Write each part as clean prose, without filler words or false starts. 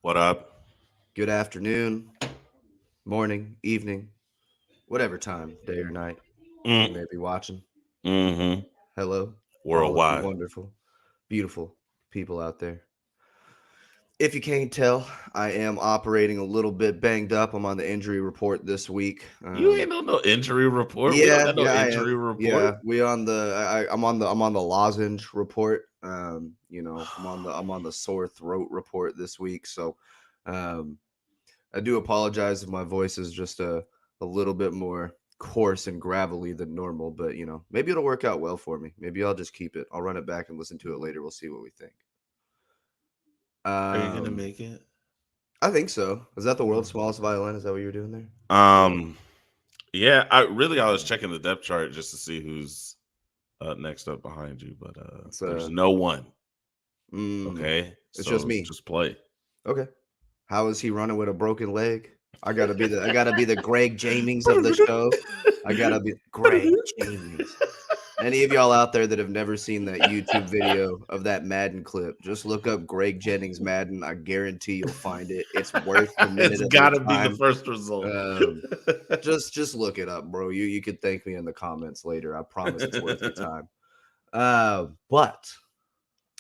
What up? Good afternoon, morning, evening, whatever time, day or night you Mm, may be watching. mm-hmm. Hello to all of you Worldwide. wonderful, beautiful people out there. If you can't tell, I am operating a little bit banged up. I'm on the injury report this week. You ain't on no injury report. We don't Yeah, got no yeah, I injury am. Yeah, report. we on the. I'm on the lozenge report. I'm on the sore throat report this week. So, um, I do apologize if my voice is just a little bit more coarse and gravelly than normal, but maybe it'll work out well for me. Maybe I'll just keep it. I'll run it back and listen to it later. We'll see what we think. Are you gonna Um, make it? I think so. Is that the world's Mhm. smallest violin? Is that what you were doing there? Yeah. Um, yeah. I was checking the depth chart just to see who's next up behind you, but It's there's no one. mm, Okay, it's just so me. just play. Okay. How is he running with a broken leg? I gotta be the Greg Jamings of the show. I gotta be Greg Jamings. Any of y'all out there that have never seen that YouTube video of that Madden clip, just look up Greg Jennings Madden. I guarantee you'll find it. It's worth the minute It's of your got to be the time. first result. Um, just look it up, bro. You could thank me in the comments later. I promise it's worth your time. But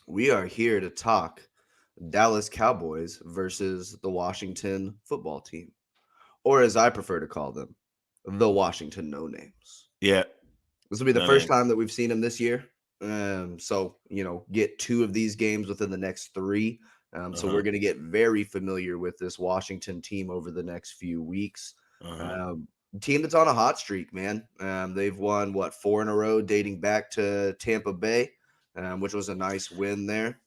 we are here to talk Dallas Cowboys versus the Washington football team, or as I prefer to call them, the Washington No Names. Yeah, This will be the no first name. time that we've seen him this year. So get two of these games within the next three. So Uh-huh. we're going to get very familiar with this Washington team over the next few weeks. Uh-huh. Um, Team that's on a hot streak, man. They've won four in a row, dating back to Tampa Bay, which was a nice win there.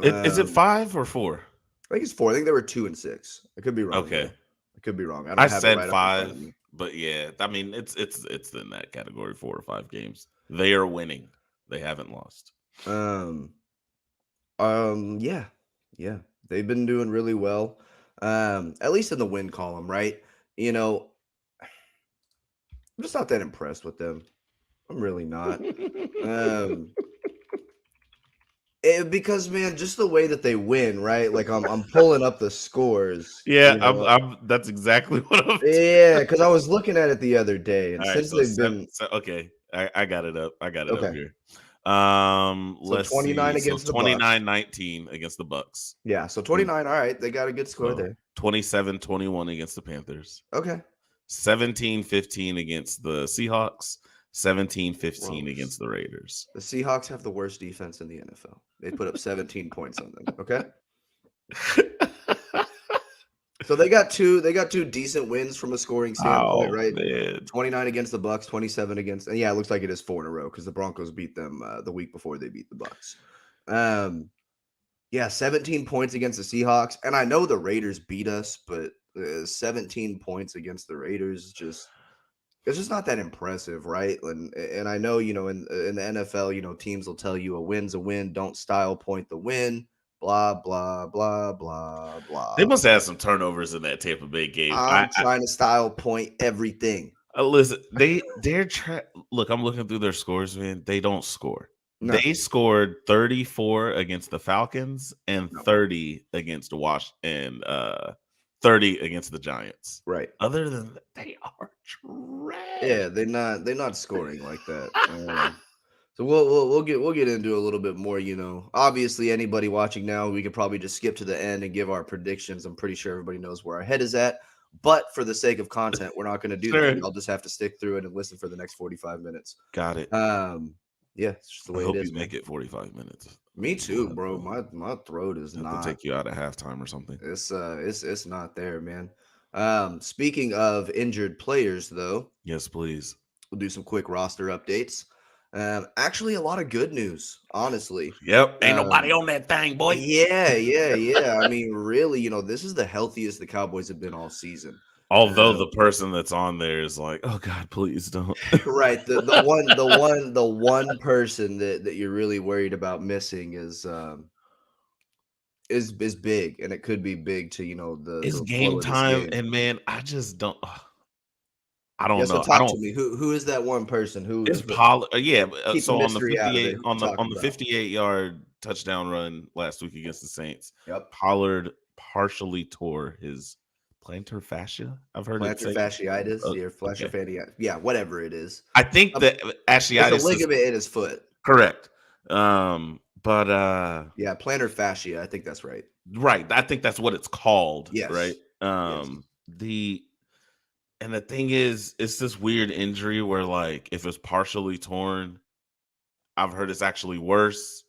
Is it Um, 5 or 4? I think it's four. I think they were 2-6. I could be wrong Okay. though. I could be wrong. I I don't have it said right up in front of 5, me. but yeah, I mean it's in that category, 4 or 5 games. They are winning. They haven't lost. Um, yeah, yeah, they've been doing really well. At least in the win column, right? You know, I'm just not that impressed with them. I'm really not. Um, because man, just the way that they win, right? Like I'm pulling up the scores. Yeah, I'm that's exactly what I'm Yeah, because I was looking at it the other day, and All right, since so they've seven, been okay. I got it up. I got it up okay, here. so Let's 29 see. So against the Bucks. 29-19 against the Bucks. Yeah, so 29. All right, they got a good score So there. 27-21 against the Panthers. Okay, 17-15 against the Seahawks. 17-15 gross. against the Raiders. The Seahawks have the worst defense in the NFL. They put up 17 points on them. Okay. So they got two decent wins from a scoring standpoint, Oh right? man. 29 against the Bucks, 27 against, and yeah, it looks like it is four in a row because the Broncos beat them the week before they beat the Bucks. Um, yeah, 17 points against the Seahawks, and I know the Raiders beat us, but 17 points against the Raiders it's just not that impressive, right? And I know in the NFL, teams will tell you a win's a win, don't style point the win, blah blah blah blah They blah. must have some turnovers in that Tampa Bay game. I'm trying to style point everything. Listen, look, I'm looking through their scores, man. They don't score. No, They scored 34 against the Falcons and no, 30 against the 30 against the Giants. right. Other than that, they are trash. Yeah, they're not scoring like that. So we'll get into a little bit more. Obviously, anybody watching now, we could probably just skip to the end and give our predictions. I'm pretty sure everybody knows where our head is at. But for the sake of content, we're not going to do that. Sure. Y'all just have to stick through it and listen for the next 45 minutes. Got it. Yeah, it's just the I way it hope is, you man. make it 45 minutes. Me too, bro. My throat is Have to not. take you out at halftime or something. It's not there, man. Speaking of injured players, though, Yes, please. we'll do some quick roster updates. Actually, a lot of good news, honestly. Yep. Ain't nobody Um, on that thing, boy. yeah. I mean, really, this is the healthiest the Cowboys have been all season. Although the Um, person that's on there is like, oh God, please don't. right. The one person that you're really worried about missing is big, and it could be big to the It's the flow game of this time, game. and man, I just don't. I Yeah, don't so know. I talk to don't. me. Who is that one person? Who It's is the Pollard. Yeah. keep the So on the mystery out of 58 it? Who you on the talking on the about? 58-yard touchdown run last week against the Saints, Yep. Pollard partially tore his plantar fascia. I've heard it Plantar say. fasciitis, yeah, flasher Okay. fatty, yeah, whatever it is. I think Um, that it's a fasciitis is ligament in his foot. correct. But Yeah, plantar fascia. I think that's right. right, I think that's what it's called, right? Yes. Yes. The and the thing is, it's this weird injury where like if it's partially torn, I've heard it's actually worse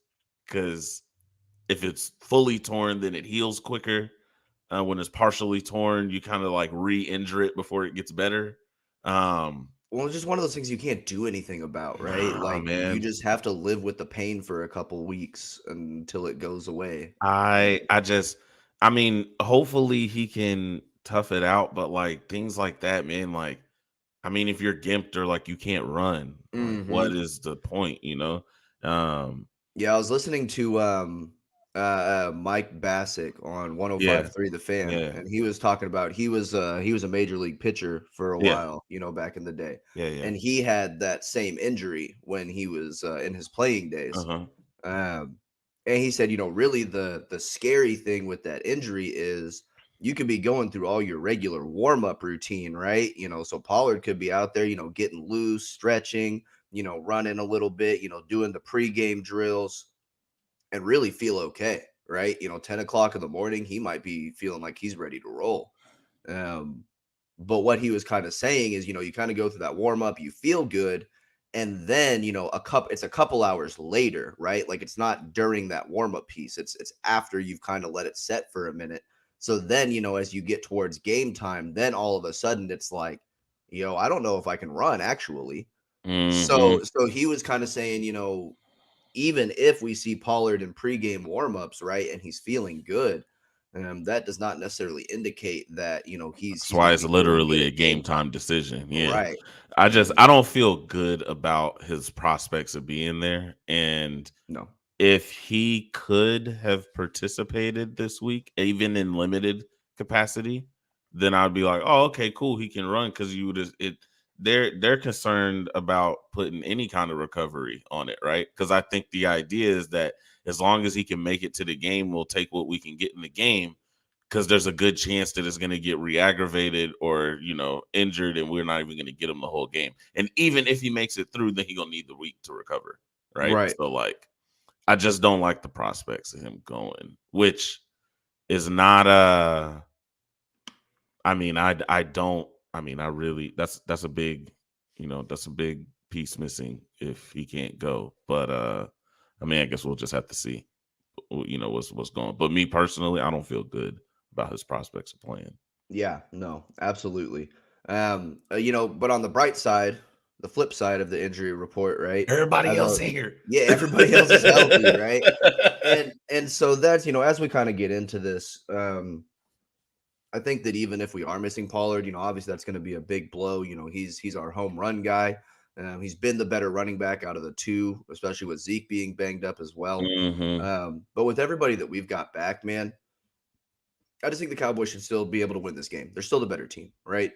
because if it's fully torn, then it heals quicker. When it's partially torn, you kind of like re-injure it before it gets better. Um, Well, it's just one of those things you can't do anything about, right? nah, Like you man. just have to live with the pain for a couple weeks until it goes away. I just I mean, hopefully he can tough it out, but like things like that, man, like I mean, if you're gimped or like you can't run, like what Hmm. is the point, you know? Um, Yeah, I was listening to Mike Bassick on yeah, 105.3 The Fan, yeah, and he was talking about he was a major league pitcher for a yeah, while, back in the day, yeah, yeah. and he had that same injury when he was in his playing days. Uh-huh. Um, and he said, really the scary thing with that injury is you could be going through all your regular warm up routine, right? So Pollard could be out there, getting loose, stretching, running a little bit, doing the pregame drills and really feel okay, right? 10 o'clock in the morning, he might be feeling like he's ready to roll. Um, but what he was kind of saying is, you kind of go through that warm up, you feel good, and then it's a couple hours later, right? Like it's not during that warm up piece. It's after you've kind of let it set for a minute. So then, as you get towards game time, then all of a sudden it's like, I don't know if I can run actually. So Mhm. so he was kind of saying, even if we see Pollard in pregame warmups, right, and he's feeling good, that does not necessarily indicate that That's he's going why to it's be feeling good literally a at game game time. time decision. Yeah. Right. I Um, don't feel good about his prospects of being there. And no. if he could have participated this week, even in limited capacity, then I'd be like, oh, okay, cool. He can run because you would just it they're concerned about putting any kind of recovery on it, right? Because I think the idea is that as long as he can make it to the game, we'll take what we can get in the game because there's a good chance that it's going to get re-aggravated or injured and we're not even going to get him the whole game. And even if he makes it through, then he's going to need the week to recover, right? Right. So like I just don't like the prospects of him going, which is not I mean, I don't I mean, I really that's a big, that's a big piece missing if he can't go. But I mean, I guess we'll just have to see what's going. But me personally, I don't feel good about his prospects of playing. Yeah. No. Absolutely. But on the bright side, the flip side of the injury report, right? I Everybody else know. here. Yeah, everybody else is healthy, right? And so that's as we kind of get into this, I think that even if we are missing Pollard, obviously that's going to be a big blow. He's our home run guy. He's been the better running back out of the two, especially with Zeke being banged up as well. Mhm. But with everybody that we've got back, man, I just think the Cowboys should still be able to win this game. They're still the better team, right?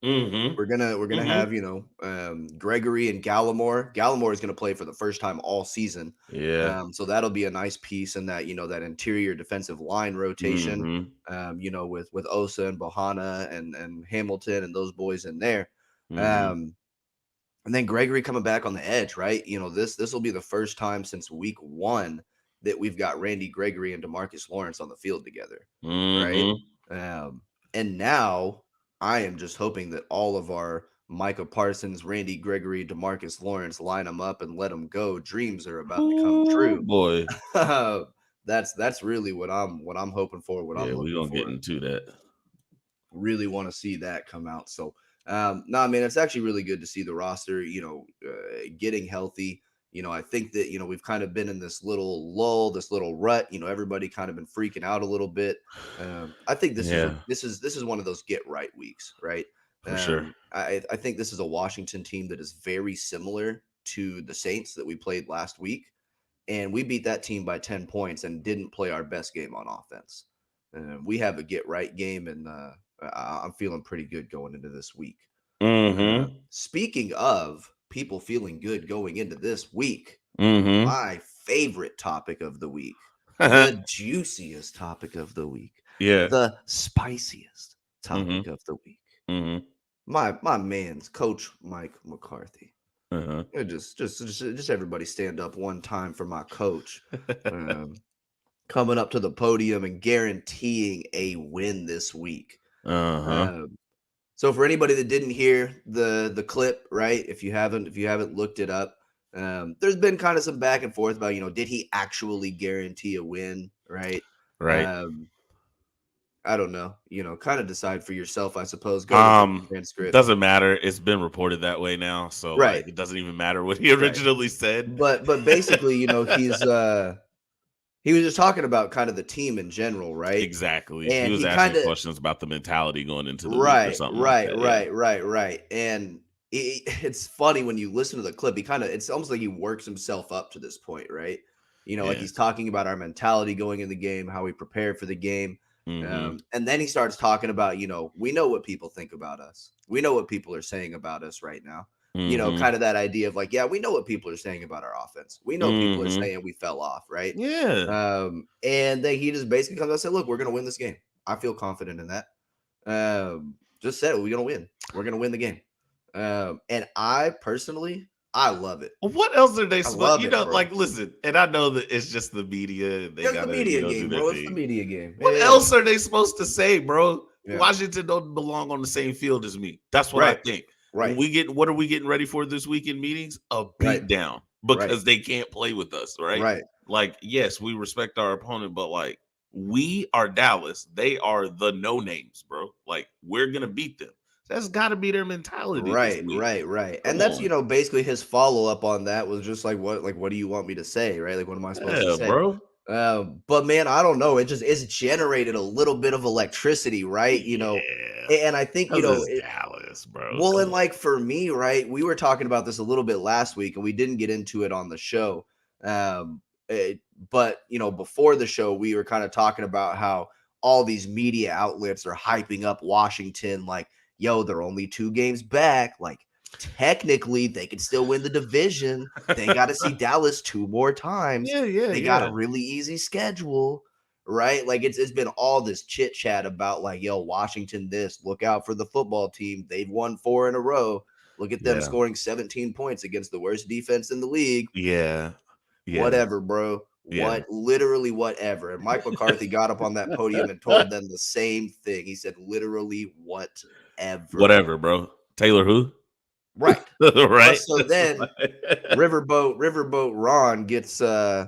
Mhm. We're gonna Mhm. have Gregory and Gallimore. Gallimore is gonna play for the first time all season, Yeah. so that'll be a nice piece in that that interior defensive line rotation. Mhm. With Osa and Bohanna and Hamilton and those boys in there. Mhm. Um, and then Gregory coming back on the edge, right? This will be the first time since week one that we've got Randy Gregory and Demarcus Lawrence on the field together, right? Mhm. Um, and now I am just hoping that all of our Micah Parsons, Randy Gregory, Demarcus Lawrence line them up and let them go. Dreams are about to come Ooh, true. boy. That's really what I'm hoping for, what I'm Yeah, we looking gonna get for. into that. Really want to see that come out. So, nah, man, it's actually really good to see the roster, getting healthy. I think that, we've kind of been in this little lull, this little rut, everybody kind of been freaking out a little bit. I think Yeah, this is one of those get right weeks, right? for sure. I think this is a Washington team that is very similar to the Saints that we played last week, and we beat that team by 10 points and didn't play our best game on offense. We have a get right game, and I'm feeling pretty good going into this week. Mhm. Speaking of people feeling good going into this week, Mhm. my favorite topic of the week, the juiciest topic of the week. Yeah. The spiciest topic Mm-hmm. of the week. Mm-hmm. My man's Coach Mike McCarthy. Uh-huh. Just everybody stand up one time for my coach. Coming up to the podium and guaranteeing a win this week. Uh-huh. So for anybody that didn't hear the clip, right? If you haven't looked it up, there's been kind of some back and forth about, did he actually guarantee a win, right? Right. I don't know. Kind of decide for yourself, I suppose. Go look at the transcript. Doesn't matter. It's been reported that way now, so Right. like it doesn't even matter what he originally said. But basically, he was just talking about kind of the team in general, right? Exactly. He And was he asking kind of questions about the mentality going into the week or something like that. right. And it's funny when you listen to the clip. It's almost like he works himself up to this point, right? Like he's talking about our mentality going in the game, how we prepare for the game. Mm-hmm. And then he starts talking about, we know what people think about us. We know what people are saying about us right now. Mm-hmm. Kind of that idea of like, yeah, we know what people are saying about our offense. We know people are saying we fell off, right? Yeah. And then he just basically comes out and said, look, we're going to win this game. I feel confident in that. Just said, we're going to win. We're going to win the game. And I personally, I love it. What else are they supposed? Bro. Like, listen, and I know that it's just the media. They got the media game, bro. It's the media game. What else are they supposed to say, bro? Yeah. Washington don't belong on the same field as me. That's what I think. Right. What are we getting ready for this week in meetings? A beat down because they can't play with us, right? Right. Like, yes, we respect our opponent, but like we are Dallas. They are the no names, bro. Like, we're gonna beat them. That's got to be their mentality. Right. And that's, basically his follow-up on that was just like, what do you want me to say? Right. Like, what am I supposed to say? Bro. But man, I don't know. It's generated a little bit of electricity, right? And I think, Dallas, bro. Well, and like for me, right, we were talking about this a little bit last week and we didn't get into it on the show. But before the show, we were kind of talking about how all these media outlets are hyping up Washington like, yo, they're only 2 games back. Like, technically, they can still win the division. They got to see Dallas 2 more times. They got a really easy schedule, right? Like, it's been all this chit chat about like, yo, Washington, this, look out for the football team. They've won 4 in a row. Look at them scoring 17 points against the worst defense in the league. Yeah. Whatever, bro. Literally whatever. And Mike McCarthy got up on that podium and told them the same thing. He said, literally whatever, bro. Taylor who? Right. Right. So then Riverboat Ron gets I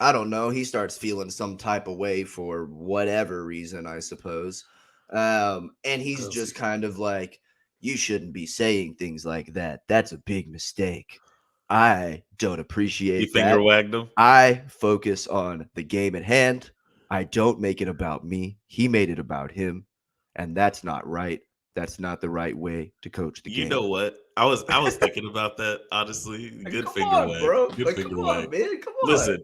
don't know, he starts feeling some type of way for whatever reason, I suppose. And he's just kind of like, you shouldn't be saying things like that. That's a big mistake. I don't appreciate that. Finger wagged him. I focus on the game at hand. I don't make it about me. He made it about him. And that's not right. That's not the right way to coach the game. You know what? I was thinking about that, honestly. Good finger wag. Bro. Good finger wag. Man. Come on. Listen,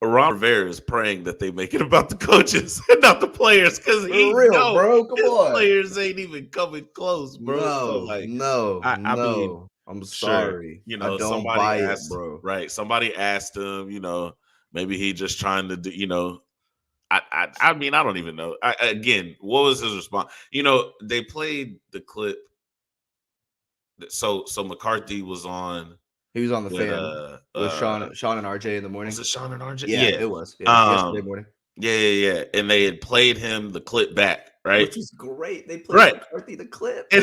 Ron Rivera is praying that they make it about the coaches and not the players because he knows bro. Come on. Players ain't even coming close, bro. No, I mean, I'm sorry. Sure, I don't buy it, bro. Right. Somebody asked him, maybe he just trying to do, I mean, I don't even know. Again, what was his response? They played the clip. So McCarthy was on. He was on the fan with Sean and RJ in the morning. Was it Sean and RJ? Yeah, it was. Yesterday morning. Yeah. And they had played him the clip back, right? Which is great. They played McCarthy the clip.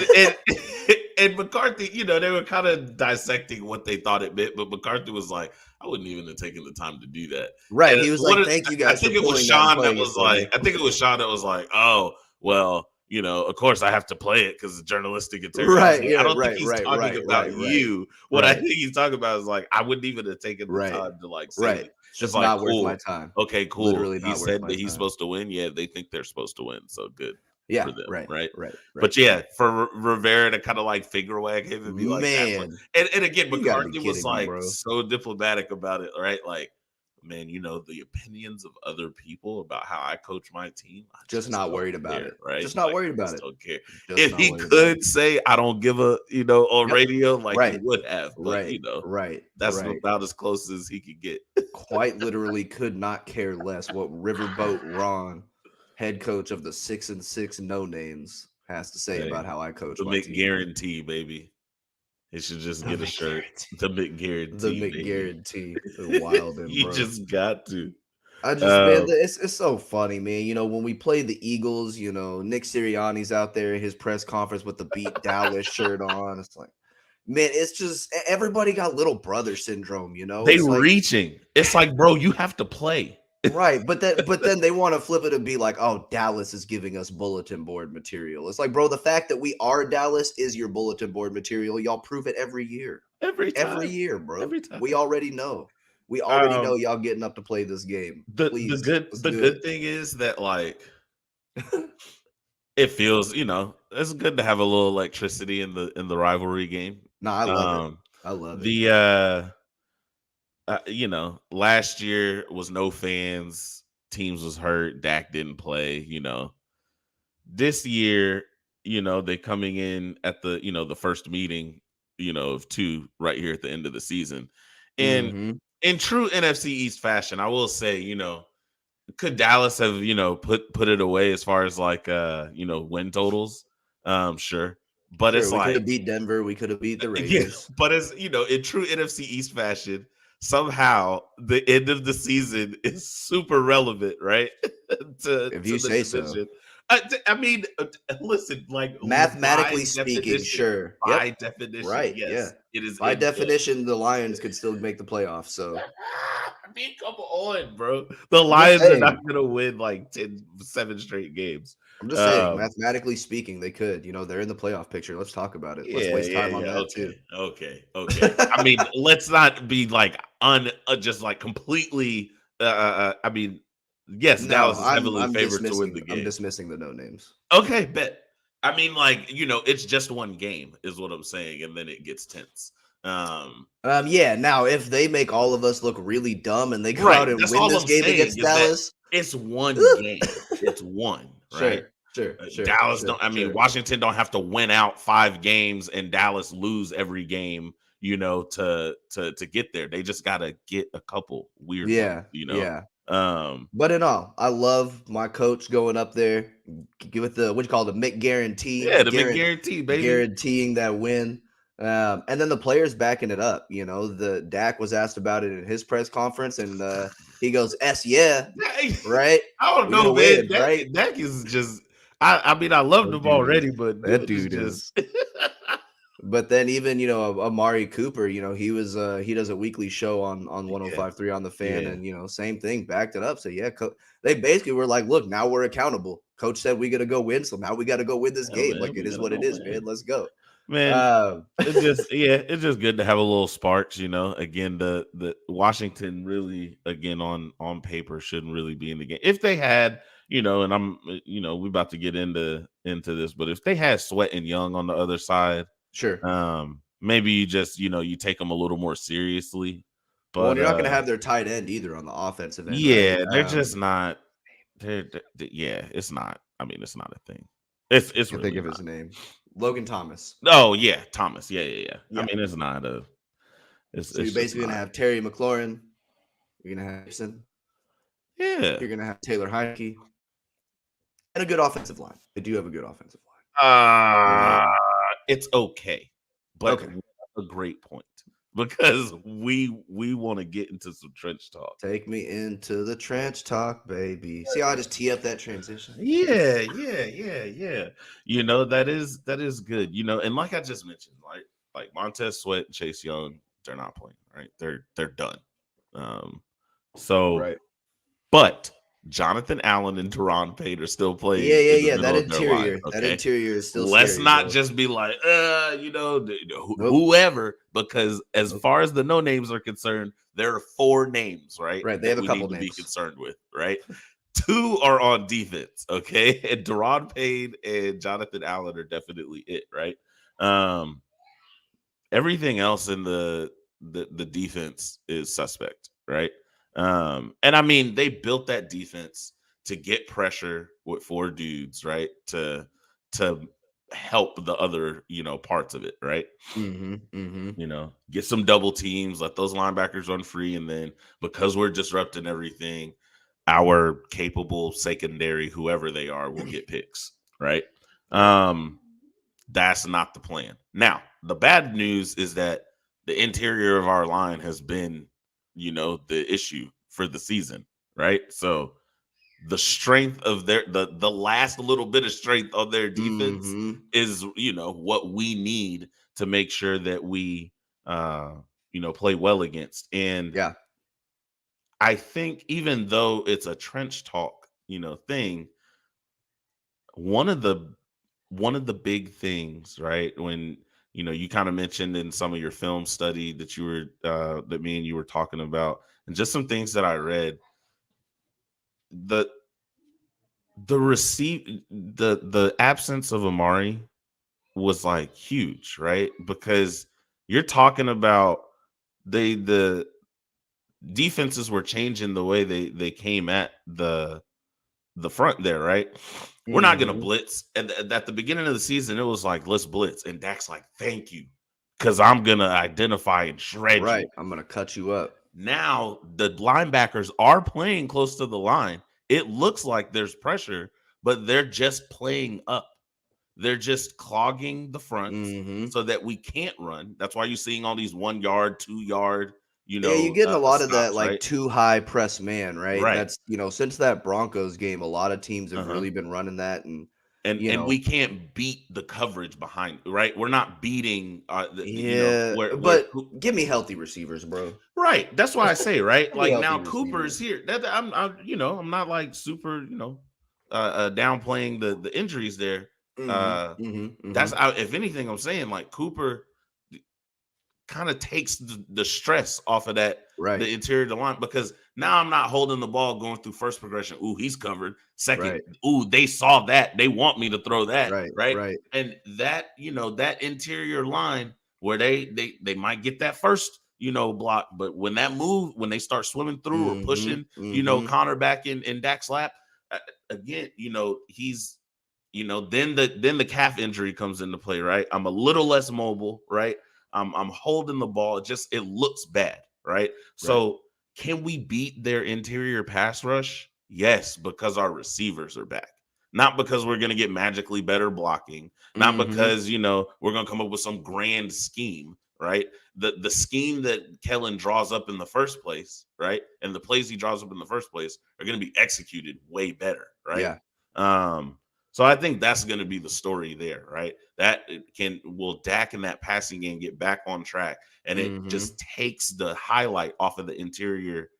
And McCarthy, they were kind of dissecting what they thought it meant, but McCarthy was like, I wouldn't even have taken the time to do that. Right. And he was like, thank you guys. I think it was Sean that was like, oh, well, of course I have to play it because it's journalistic integrity. Right. I don't think he's talking about you. What I think he's talking about is like, I wouldn't even have taken the time to like say it. It's just like, not worth my time. Okay, cool. Literally he said that he's supposed to win. Yeah, they think they're supposed to win. So good. Yeah, for them, right. But yeah, for Rivera to kind of like finger wag him and be like, man. And again, McCarthy was like so diplomatic about it, right? Like, man, the opinions of other people about how I coach my team. I'm just not worried about it, right? Just not worried about it. Don't care. If he could say, I don't give a, on radio, like he would have, but that's about as close as he could get. Quite literally could not care less what Riverboat Ron head coach of the 6-6 no names has to say Hey, about how I coach the my team. McGuarantee, baby. It should just The get a shirt. McGuarantee. The The McGuarantee, baby. McGuarantee. Wildin', You bro. just got to. I just, man, Um, it's so funny, man. When we played the Eagles, Nick Sirianni's out there in his press conference with the Beat Dallas shirt on. It's like, man, it's just everybody got little brother syndrome. they It's like, reaching. It's like, bro, you have to play. right, but then they want to flip it and be like, oh, Dallas is giving us bulletin board material. It's like, bro, the fact that we are Dallas is your bulletin board material. Y'all prove it every year. Every Every time. year, bro. Every time. We already know. We already know Um, y'all getting up to play this game. the Please, good let's the do good thing is that like it. it feels, it's good to have a little electricity in the rivalry game. No, I love it. Um, I love it. the last year was no fans, teams was hurt, Dak didn't play, This year, they coming in at the first meeting, of two right here at the end of the season. And Mhm. in true NFC East fashion, I will say, could Dallas have, put it away as far as like win totals? Sure. But Sure, it's we could like have beat Denver. We could have beat the yeah, Raiders. but as in true NFC East fashion, somehow the end of the season is super relevant, right? If to you the say so. division. I mean, listen, like Mathematically speaking, sure. by Yep. definition, Right. Yeah. yes, it is By in play. definition, the Lions could still make the playoffs. So I mean, come on, bro. The I'm just Lions are not saying. going to win like 7 straight games. I'm just saying, Um, mathematically speaking, they could. They're in the playoff picture. Let's talk about it. Let's Yeah, waste yeah, time on yeah. that too. Okay. I mean, let's not be like just like completely. I mean, yes, No, Dallas is I'm heavily I'm favored to win dismissing the I'm game. dismissing the no names. Okay, bet. I mean, like it's just one game, is what I'm saying, and then it gets tense. Um, Yeah. Now, if they make all of us look really dumb and they go right. out and That's win all this I'm game saying against is that Dallas, it's one game. It's one, right? sure, sure, sure, Dallas sure, don't. I mean, sure. Washington don't have to win out 5 games and Dallas lose every game. To get there, they just gotta get a couple weird ones. Yeah, yeah. Um, But in all, I love my coach going up there, give it the what you call the yeah, the guarantee, McGuarantee, baby. guaranteeing that win. And then the players backing it up. The Dak was asked about it in his press conference, and he goes, "S yeah, Yeah, right. I don't We're know, gonna man. win, right?" Dak is just. I mean, I loved That him dude already, is. but That dude is dude just. is. But then even Amari Cooper, he does a weekly show on Yeah, 105.3 on the Fan, yeah. and same thing, backed it up. So yeah, they basically were like, look, now we're accountable. Coach said we got to go win, so now we got to go win this Yeah, game. man, Like it we is gotta what go it is, man. win. Let's go. Man, Uh, it's just good to have a little sparks, Again, the Washington really, again, on paper shouldn't really be in the game. If they had, and I'm we about to get into this, but if they had Sweat and Young on the other side, sure. maybe you just, you take them a little more seriously. Well, and But you're not going to have their tight end either on the offensive end, right? yeah, they're just not yeah, it's not. I mean, it's not a thing. It's I can think really of not. his name, Logan Thomas. Oh yeah, Thomas. Yeah. I Yeah. mean, it's not a. So you're It's just basically going to not. have Terry McLaurin. You're going to have Gibson. Yeah. You're going to have Taylor Heineke. And a good offensive line. They do have a good offensive line. Uh it's okay, but Okay. a great point because we want to get into some trench talk. Take me into the trench talk, baby. See how I just tee up that transition? Yeah. That is good. And like I just mentioned, like Montez Sweat and Chase Young, they're not playing, right? They're done. So Right. but Jonathan Allen and Teron Payne are still playing in the Yeah. That middle of their line. Okay. interior is still Let's scary, not bro. just be like, Nope. whoever, because as Nope. far as the no names are concerned, there are 4 names, right? Right. They That have a we couple need to be names. concerned with, right? 2 are on defense, okay? And Deron Payne and Jonathan Allen are definitely it, right? Everything else in the defense is suspect, right? And I mean, they built that defense to get pressure with 4 dudes, right? To help the other, parts of it, right? Get some double teams, let those linebackers run free, and then because we're disrupting everything, our capable secondary, whoever they are, will get picks, right? That's not the plan. Now, the bad news is that the interior of our line has been, the issue for the season, right? So the strength of the last little bit of strength of their defense Mm-hmm. is, what we need to make sure that we play well against. And Yeah. I think even though it's a trench talk, thing, one of the big things, right? When you kind of mentioned in some of your film study that you were that me and you were talking about, and just some things that I read, the the absence of Amari was like huge, right? Because you're talking about the defenses were changing the way they came at the front there, right? We're not going to Mm-hmm. blitz. And at the beginning of the season, it was like, let's blitz. And Dak's like, thank you, because I'm going to identify and shred Right. you. I'm gonna cut you up. Now, the linebackers are playing close to the line. It looks like there's pressure, but they're just playing up. They're just clogging the fronts Mm-hmm. so that we can't run. That's why you're seeing all these 1 yard, 2 yard, Yeah, you're getting a lot of that stops, like right? too high press man, right? Right. That's since that Broncos game, a lot of teams have Uh-huh. really been running that, and And we can't beat the coverage behind, right? We're not beating yeah, where but give me healthy receivers, bro. right. That's why I say, right? Give me Like healthy now Cooper receivers. is here. That I'm not like super, downplaying the injuries there. Mm-hmm. Uh that's Mm-hmm. if anything, I'm saying like Cooper kind of takes the stress off of Right. the interior of the line, because now I'm not holding the ball going through first progression. Ooh, he's covered. Second, Right. ooh, they saw that. They want me to throw that, Right. right? Right. And that, that interior line where they might get that first, block, but when they start swimming through or Mm-hmm. pushing, Mm-hmm. Connor back in Dak's lap, again, he's then the calf injury comes into play, right? I'm a little less mobile, right? I'm holding the ball. It looks bad, right? Right. So can we beat their interior pass rush? Yes, because our receivers are back. Not because we're going to get magically better blocking. Not Mm-hmm. because, we're going to come up with some grand scheme, right? The scheme that Kellen draws up in the first place, right? And the plays he draws up in the first place are going to be executed way better, right? Yeah. Um, so I think that's going to be the story there, right? That will Dak in that passing game get back on track, and it Mm-hmm. just takes the highlight off of the interior,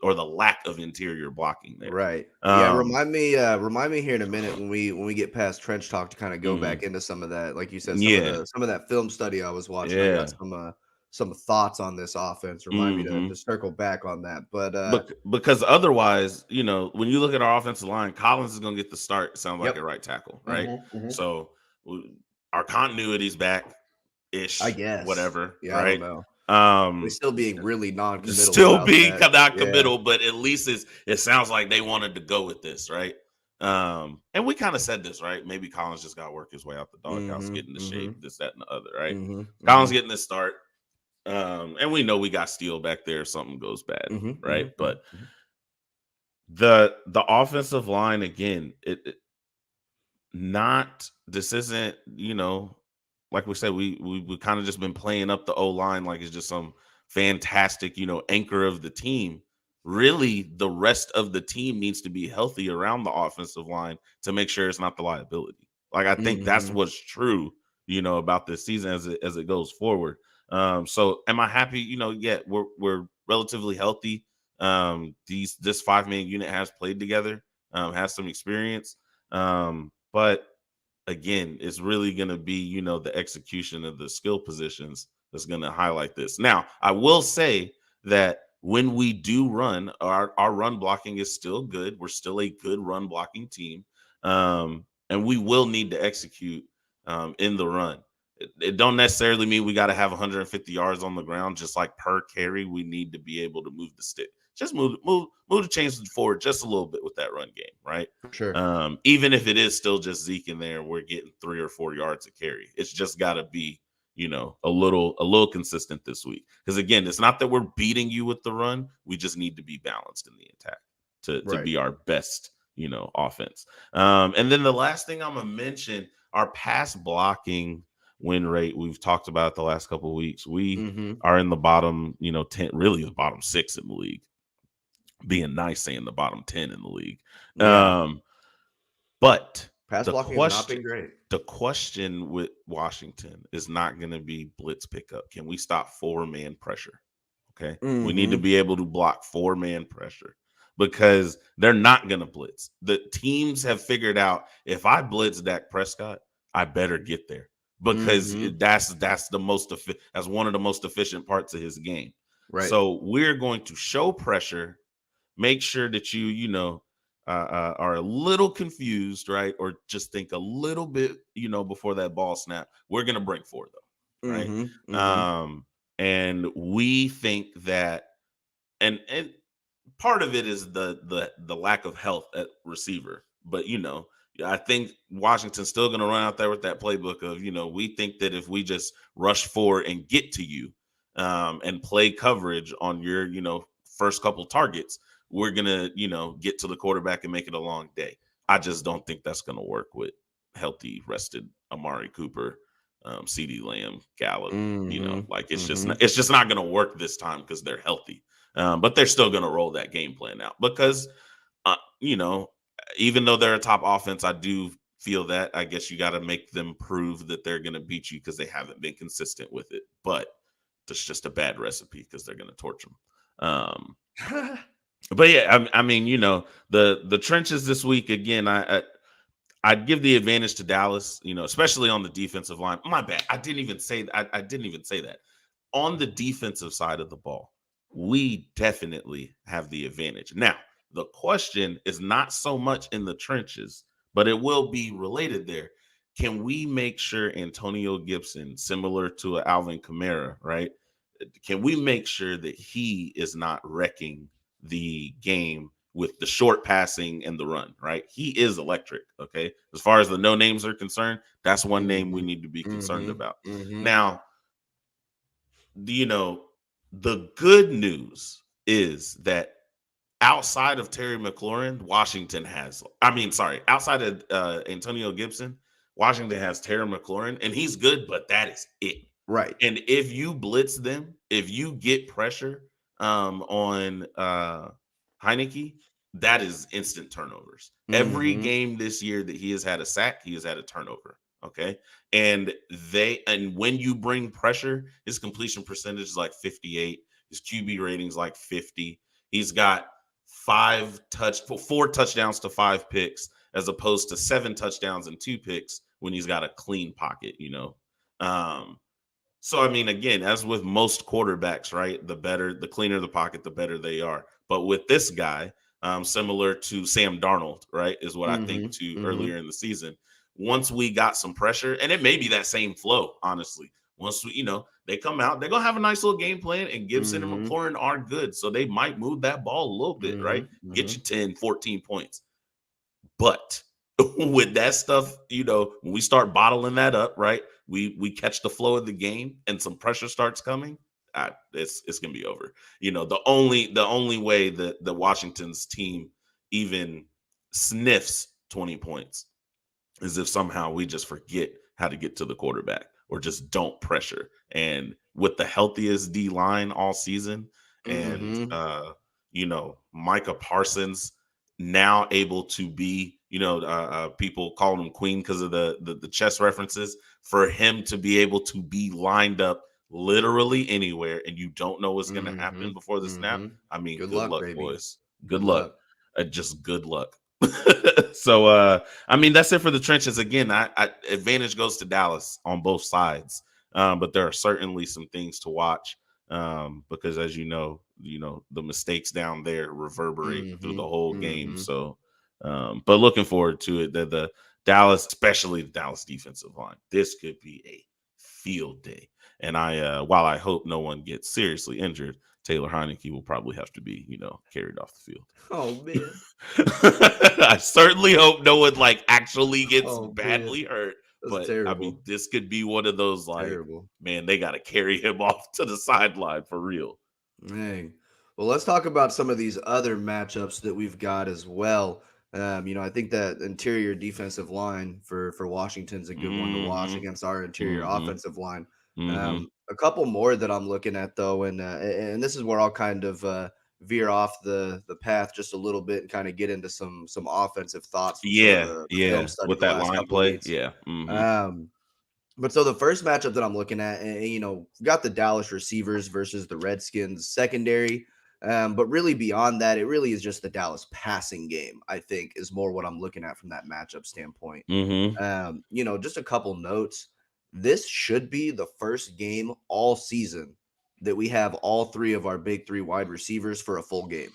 or the lack of interior blocking there. Right. Yeah. Um, Remind me here in a minute when we get past trench talk to kind of go back mhm. into some of that, like you said, Yeah, some of that film study I was watching. I got yeah. some thoughts on this offense. Remind me to hmm circle back on that. But because otherwise, when you look at our offensive line, Collins is going to get the start. Sounds like yep. a right tackle, right? Mm-hmm. So our continuity's back I ish, guess. whatever, Yeah, I don't right? know. They Um, still being really non-committal still about being that. not Yeah. committal, but at least it sounds like they wanted to go with this, right? And we kind of said this, right? Maybe Collins just got to work his way out the doghouse, Mm-hmm. get into Mm-hmm. shape, this, that, and the other, right? Mm-hmm. Collins Mm-hmm. getting this start. And we know we got Steele back there if something goes bad, Mm-hmm. right? Mm-hmm. But the offensive line again, not this isn't, like we said, we kind of just been playing up the O line like it's just some fantastic, anchor of the team. Really, the rest of the team needs to be healthy around the offensive line to make sure it's not the liability. Like I think that's Mm-hmm. what's true, about this season as it goes forward. So am I happy? Yeah, we're relatively healthy. This 5-man unit has played together, has some experience. But again, it's really going to be, the execution of the skill positions that's going to highlight this. Now, I will say that when we do run, our run blocking is still good. We're still a good run blocking team. And we will need to execute in the run. It don't necessarily mean we got to have 150 yards on the ground, just like per carry. We need to be able to move the stick. Just move the chains forward just a little bit with that run game, right? For sure. Even if it is still just Zeke in there, we're getting 3 or 4 yards of carry. It's just got to be, a little consistent this week. Because again, it's not that we're beating you with the run. We just need to be balanced in the attack to Right. be our best, offense. And then the last thing I'm gonna mention, our pass blocking win rate. We've talked about the last couple of weeks. We are in the bottom, 10, really the bottom 6 in the league. Being nice saying the bottom 10 in the league. Yeah. But Pass the blocking has not been great. question with Washington is not going to be blitz pickup. Can we stop 4-man pressure? Okay. We need to be able to block 4-man pressure because they're not going to blitz. The teams have figured out if I blitz Dak Prescott, I better get there because that's one of the most efficient parts of his game. Right. So we're going to show pressure, make sure that are a little confused, right? Or just think a little bit, before that ball snap. We're going to break 4 though, right? And we think that, and part of it is the lack of health at receiver. But I think Washington's still going to run out there with that playbook of we think that if we just rush forward and get to you, and play coverage on your first couple targets, we're gonna get to the quarterback and make it a long day. I just don't think that's going to work with healthy, rested Amari Cooper, CD Lamb, Gallup. It's just not going to work this time because they're healthy. But they're still going to roll that game plan out because, even though they're a top offense, I do feel that I guess you got to make them prove that they're going to beat you because they haven't been consistent with it. But it's just a bad recipe because they're going to torch them. But yeah, I mean, the trenches this week again. I'd give the advantage to Dallas, especially on the defensive line. My bad. I didn't even say that. On the defensive side of the ball, we definitely have the advantage. Now, the question is not so much in the trenches, but it will be related there. Can we make sure Antonio Gibson, similar to Alvin Kamara, right? Can we make sure that he is not wrecking the game with the short passing and the run, right? He is electric, okay? As far as the no names are concerned, that's one name we need to be concerned about. Now, the good news is that outside of Terry McLaurin, outside of Antonio Gibson, Washington has Terry McLaurin, and he's good, but that is it. Right. And if you blitz them, if you get pressure on Heineke, that is instant turnovers. Every game this year that he has had a sack, he has had a turnover. Okay. And when you bring pressure, his completion percentage is like 58. His QB rating is like 50. He's got 4 touchdowns to 5 picks, as opposed to 7 touchdowns and 2 picks when he's got a clean pocket, So, I mean, again, as with most quarterbacks, right, the cleaner the pocket, the better they are. But with this guy, similar to Sam Darnold, right, is what I think too earlier in the season. Once we got some pressure, and it may be that same flow, honestly. Once we, they come out, they're going to have a nice little game plan, and Gibson and McLaurin are good. So they might move that ball a little bit, right? Get you 10, 14 points. But with that stuff, when we start bottling that up, right? We catch the flow of the game and some pressure starts coming, it's gonna be over. The only way that the Washington's team even sniffs 20 points is if somehow we just forget how to get to the quarterback or just don't pressure. And with the healthiest D line all season, and Micah Parsons now able to be, people call him Queen because of the chess references, for him to be able to be lined up literally anywhere and you don't know what's going to happen before the snap. I mean, good luck, baby. boys. Good luck. Just good luck. So, I mean, that's it for the trenches. Again, advantage goes to Dallas on both sides. But there are certainly some things to watch. Because as the mistakes down there reverberate through the whole game. So, but looking forward to it. The Dallas, especially the Dallas defensive line, this could be a field day. And while I hope no one gets seriously injured, Taylor Heineke will probably have to be, carried off the field. Oh man, I certainly hope no one actually gets badly hurt. That's But I mean, terrible. this could be one of those like, Terrible. man, they got to carry him off to the sideline for real. Dang. Well, let's talk about some of these other matchups that we've got as well. I think that interior defensive line for Washington's a good one to watch Mm-hmm. against our interior Mm-hmm. offensive line. Mm-hmm. A couple more that I'm looking at though, and this is where I'll kind of veer off the path just a little bit and kind of get into some offensive thoughts from some of Yeah, the film yeah. study With the that last line couple of play, weeks. yeah. Mm-hmm. But so the first matchup that I'm looking at, we've got the Dallas receivers versus the Redskins secondary. But really beyond that, it really is just the Dallas passing game, I think, is more what I'm looking at from that matchup standpoint. Mm-hmm. Just a couple notes. This should be the first game all season that we have all three of our big three wide receivers for a full game,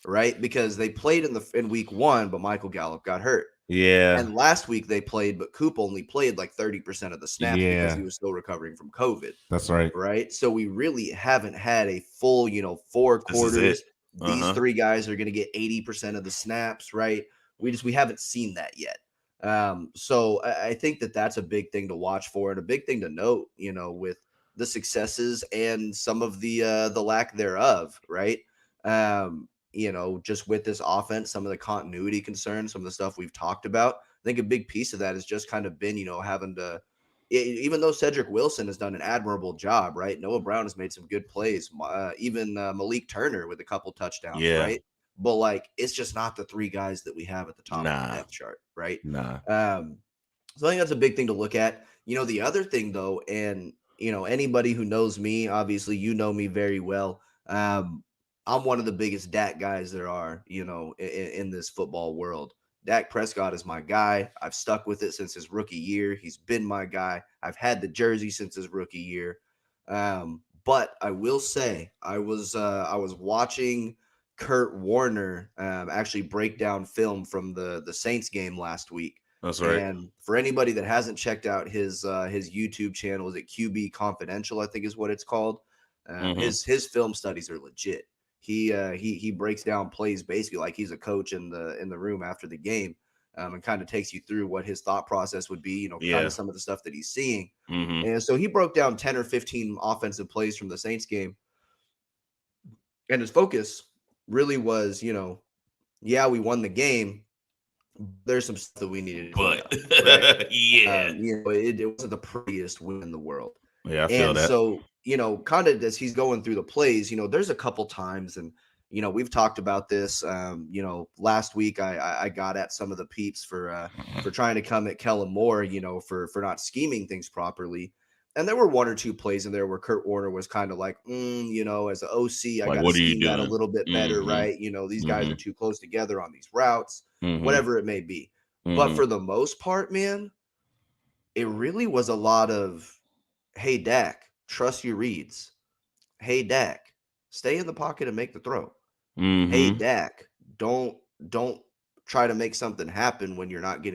right? Because they played in week one, but Michael Gallup got hurt. Yeah. And last week they played, but Coop only played like 30% of the snaps because he Yeah. was still recovering from COVID, That's right. right? So we really haven't had a full, four This is it. quarters. These Uh-huh. three guys are going to get 80% of the snaps, right? We haven't seen that yet. So I think that that's a big thing to watch for and a big thing to note, with the successes and some of the lack thereof, right? Just with this offense, some of the continuity concerns, some of the stuff we've talked about. I think a big piece of that has just kind of been, having to, even though Cedric Wilson has done an admirable job, right? Noah Brown has made some good plays, even Malik Turner with a couple touchdowns, Yeah. right? But like, it's just not the three guys that we have at the top of the Nah. depth chart, right? Nah. So I think that's a big thing to look at. The other thing though, and anybody who knows me, obviously, you know me very well. I'm one of the biggest Dak guys there are, in this football world. Dak Prescott is my guy. I've stuck with it since his rookie year. He's been my guy. I've had the jersey since his rookie year. But I will say, I was watching Kurt Warner actually break down film from the Saints game last week. That's right. And for anybody that hasn't checked out his YouTube channel, is it QB Confidential? I think is what it's called. Mm-hmm. His film studies are legit. He breaks down plays basically like he's a coach in the room after the game, and kind of takes you through what his thought process would be. Kind Yeah. of some of the stuff that he's seeing. Mm-hmm. And so he broke down 10 or 15 offensive plays from the Saints game, and his focus really was, yeah, we won the game. There's some stuff that we needed to clean But up, right? yeah. It wasn't the prettiest win in the world. Yeah, I feel And that. so, kind of as he's going through the plays, there's a couple times, and we've talked about this. Last week I got at some of the peeps for trying to come at Kellen Moore, for not scheming things properly. And there were one or two plays in there where Kurt Warner was kind of like, as an OC, I Like, got to what are you scheme that a doing? little bit better, Mm-hmm. right? These guys Mm-hmm. are too close together on these routes, Mm-hmm. whatever it may be. But Mm-hmm. for the most part, man, it really was a lot of, hey, Dak, trust your reads. Hey, Dak, stay in the pocket and make the throw. Hey, Mm-hmm. Dak, don't try to make something happen when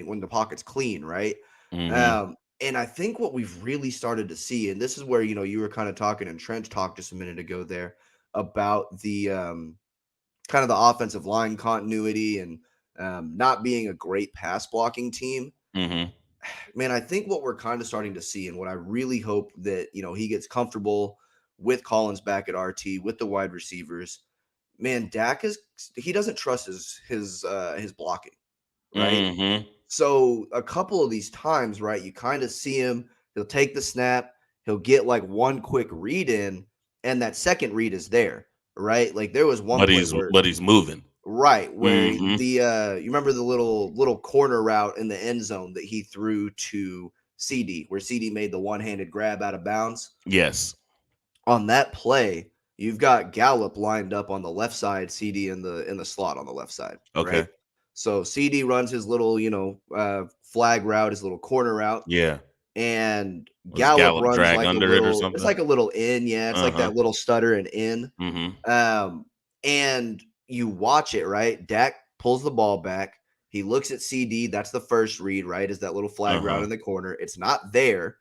when the pocket's clean, right? Mm-hmm. And I think what we've really started to see, and this is where you were kind of talking in trench talk just a minute ago there about the kind of the offensive line continuity and not being a great pass blocking team. Mm-hmm. Man, I think what we're kind of starting to see, and what I really hope that he gets comfortable with Collins back at RT with the wide receivers. Man, Dak he doesn't trust his blocking, right? Mm-hmm. So a couple of these times, right, you kind of see him. He'll take the snap, he'll get like one quick read in, and that second read is there, right? Like there was one But play he's where but he's moving. right, where Mm-hmm. you remember the little corner route in the end zone that he threw to CD, where CD made the one-handed grab out of bounds. Yes. On that play, you've got Gallup lined up on the left side, CD in the slot on the left side, right? Okay. So CD runs his little, flag route, his little corner route, Yeah. and Was Gallup Gallup runs drag like under it or it's something? like a little in, yeah, it's like Uh-huh. that little stutter and in. Mm-hmm. And you watch it, right? Dak pulls the ball back. He looks at CD. That's the first read, right? Is that little flag route Uh-huh. in the corner. It's not there.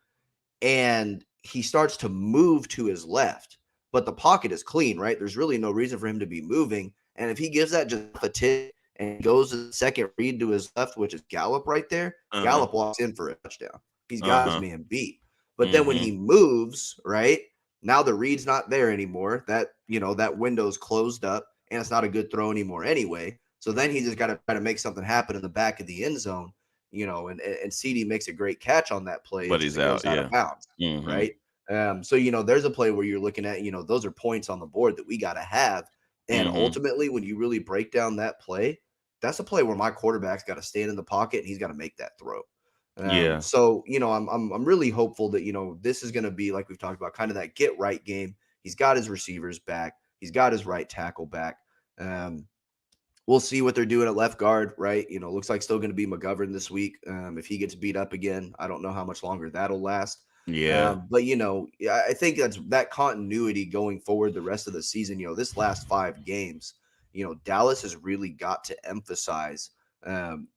And he starts to move to his left, but the pocket is clean, right? There's really no reason for him to be moving. And if he gives that just a tick and goes to the second read to his left, which is Gallup right there, Uh-huh. Gallup walks in for a touchdown. He's got his Uh-huh. man beat. But then when Mm-hmm. he moves, right, now the read's not there anymore. That window's closed up, and it's not a good throw anymore anyway. So then he just got to try to make something happen in the back of the end zone, and CD makes a great catch on that play. It But just he's it goes out, out of yeah. bounds, Mm-hmm. right? So there's a play where you're looking at, those are points on the board that we got to have. And Mm-hmm. ultimately, when you really break down that play, that's a play where my quarterback's got to stand in the pocket and he's got to make that throw. Yeah. So I'm really hopeful that this is going to be, like we've talked about, kind of that get right game. He's got his receivers back. He's got his right tackle back. Um, we'll see what they're doing at left guard, right? Looks like still going to be McGovern this week. If he gets beat up again, I don't know how much longer that'll last. Yeah. But I think that's that continuity going forward the rest of the season. This last 5 games, Dallas has really got to emphasize um,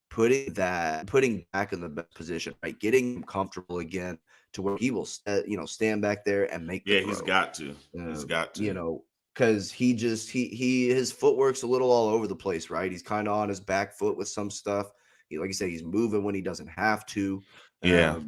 putting back in the best position, right? Getting him comfortable again to where he will stand back there and make the Yeah, he's throw. got to. He's Um, got you to. know, because he his footwork's a little all over the place, right? He's kind of on his back foot with some stuff. Like you said, he's moving when he doesn't have to. Yeah.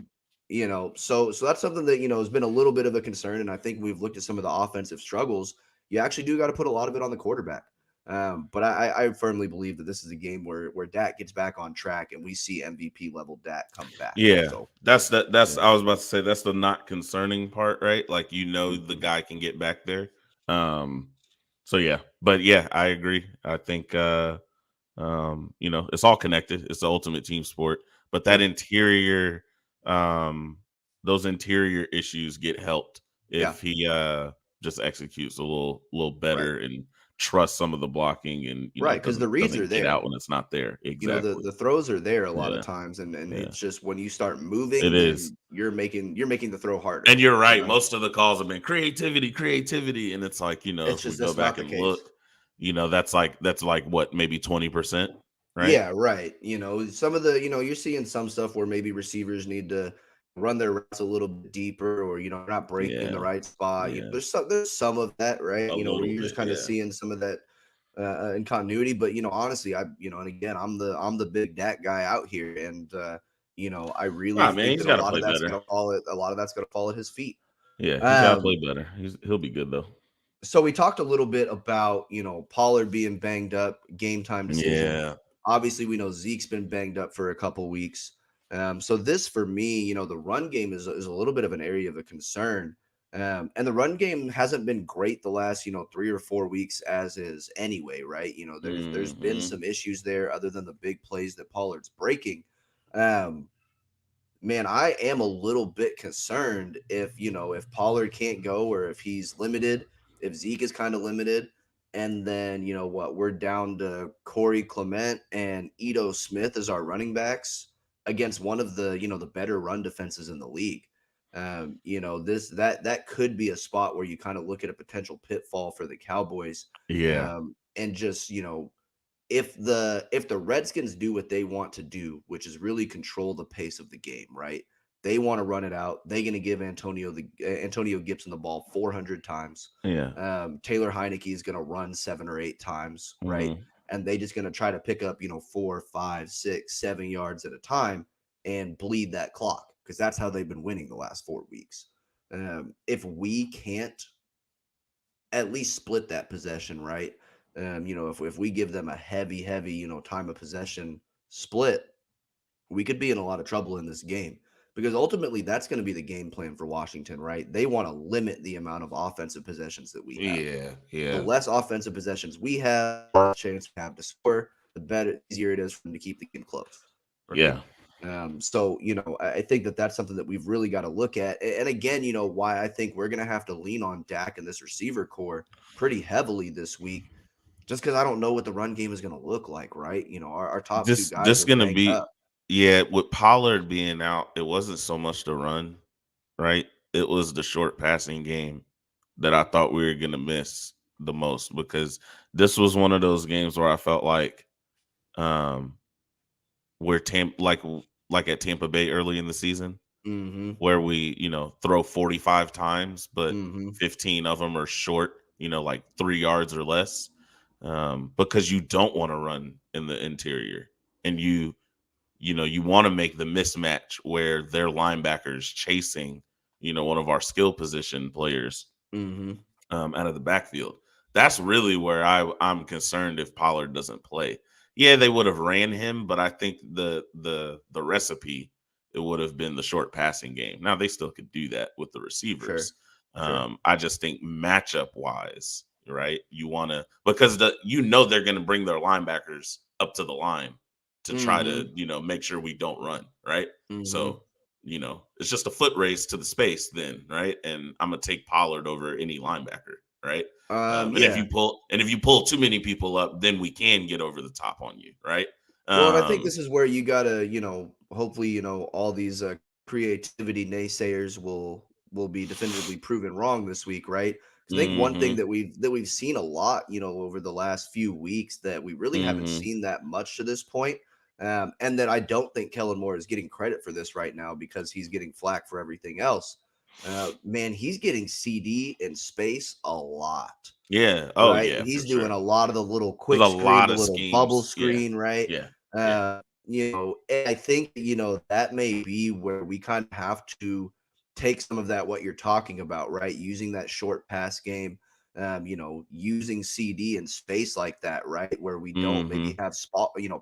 So that's something that has been a little bit of a concern, and I think we've looked at some of the offensive struggles. You actually do got to put a lot of it on the quarterback. But I firmly believe that this is a game where Dak gets back on track and we see MVP level Dak come back. Yeah. So That's yeah. I was about to say that's the not concerning part, right? Like the Mhm. guy can get back there. Um so yeah. But yeah, I agree. I think it's all connected. It's the ultimate team sport. But that Yeah. interior, um, those interior issues get helped Yeah. if he just executes a little Right. better and trusts some of the blocking and Right. Because the doesn't reads are get there. out when it's not there. The Exactly. the throws are there a lot of Yeah. times, and Yeah. it's just when you start It moving, is. then you're making the throw harder. And you're You right. know, Most of the calls have been creativity, creativity. And it's like, it's if we just go that's back not the and case. look, that's like what, maybe 20%, right? Yeah, right. Some of the, you're seeing some stuff where maybe receivers need to run their routes a little bit deeper, or not breaking in the Yeah. right spot. Yeah. There's some of that, right? A Where little you're just bit. kind of Yeah. seeing some of that in continuity. But honestly, and again, I'm the big Dak guy out here, and I really Nah, man, think he's that a got to lot play of that's better. gonna fall at a lot of that's gonna fall at his feet. Yeah, he's got to play Um, better. He'll be good though. so we talked a little bit about, Pollard being banged up, game time decision. Yeah. Obviously, we know Zeke's been banged up for a couple weeks. So this for me, the run game is a little bit of an area of a concern. And the run game hasn't been great the last, 3 or 4 weeks as is anyway, right? There's been Hmm. some issues there other than the big plays that Pollard's breaking. Um, Man, I am a little bit concerned if Pollard can't go, or if he's limited, if Zeke is kind of limited, and then what, we're down to Corey Clement and Ito Smith as our running backs against one of the better run defenses in the league. This that could be a spot where you kind of look at a potential pitfall for the Cowboys, Yeah. and just if the Redskins do what they want to do, which is really control the pace of the game, right? They want to run it out. They're going to give Antonio Gibson the ball 400 times. Yeah. Taylor Heineke is going to run 7 or 8 times, right? Hmm. And they just going to try to pick up 4, 5, 6, 7 yards at a time and bleed that clock, because that's how they've been winning the last 4 weeks. If we can't at least split that possession, right? If we give them a heavy, time of possession split, we could be in a lot of trouble in this game, because ultimately that's going to be the game plan for Washington, right? They want to limit the amount of offensive possessions that we have. Yeah. The Yeah. less offensive possessions we have, the less chance we have to score, the better, easier it is for them to keep the game close, right? Yeah. So I think that that's something that we've really got to look at. And again, why I think we're going to have to lean on Dak and this receiver core pretty heavily this week, just because I don't know what the run game is going to look like, right? Our top two guys Just are gonna banged be, up. yeah, with Pollard being out, it wasn't so much the run, right? It was the short passing game that I thought we were gonna miss the most, because this was one of those games where I felt like um where like at Tampa Bay early in the season, Mm-hmm. where we, throw 45 times, but Mm-hmm. 15 of them are short, like 3 yards or less. Because you don't want to run in the interior, and you want to make the mismatch where their linebackers chasing, one of our skill position players Mm-hmm. out of the backfield. That's really where I'm concerned if Pollard doesn't play. Yeah, they would have ran him, but I think the recipe, it would have been the short passing game. Now they still could do that with the Sure. receivers. Sure. I just think matchup wise, right? You want to, because they're going to bring their linebackers up to the line to try to Mm-hmm. make sure we don't run, right? Mm-hmm. So it's just a foot race to the space then, right? And I'm gonna take Pollard over any linebacker, right? Yeah. And if you pull too many people up, then we can get over the top on you, right? Well, and I think Um, this is where you gotta, hopefully, all these creativity naysayers will be definitively proven wrong this week, right? Because I think one thing hmm that we've seen a lot, over the last few weeks that we really haven't hmm seen that much to this point, and that I don't think Kellen Moore is getting credit for this right now because he's getting flack for everything else. Man, he's getting CD in space a lot. Yeah. Oh Right? yeah, for He's doing sure. a lot of the little There's quick a screen, lot the of little bubble schemes. Yeah. screen, right? Yeah. Yeah. And I think, that may be where we kind of have to take some of that, what you're talking about, right? Using that short pass game, using CD in space like that, right? Where we don't maybe hmm have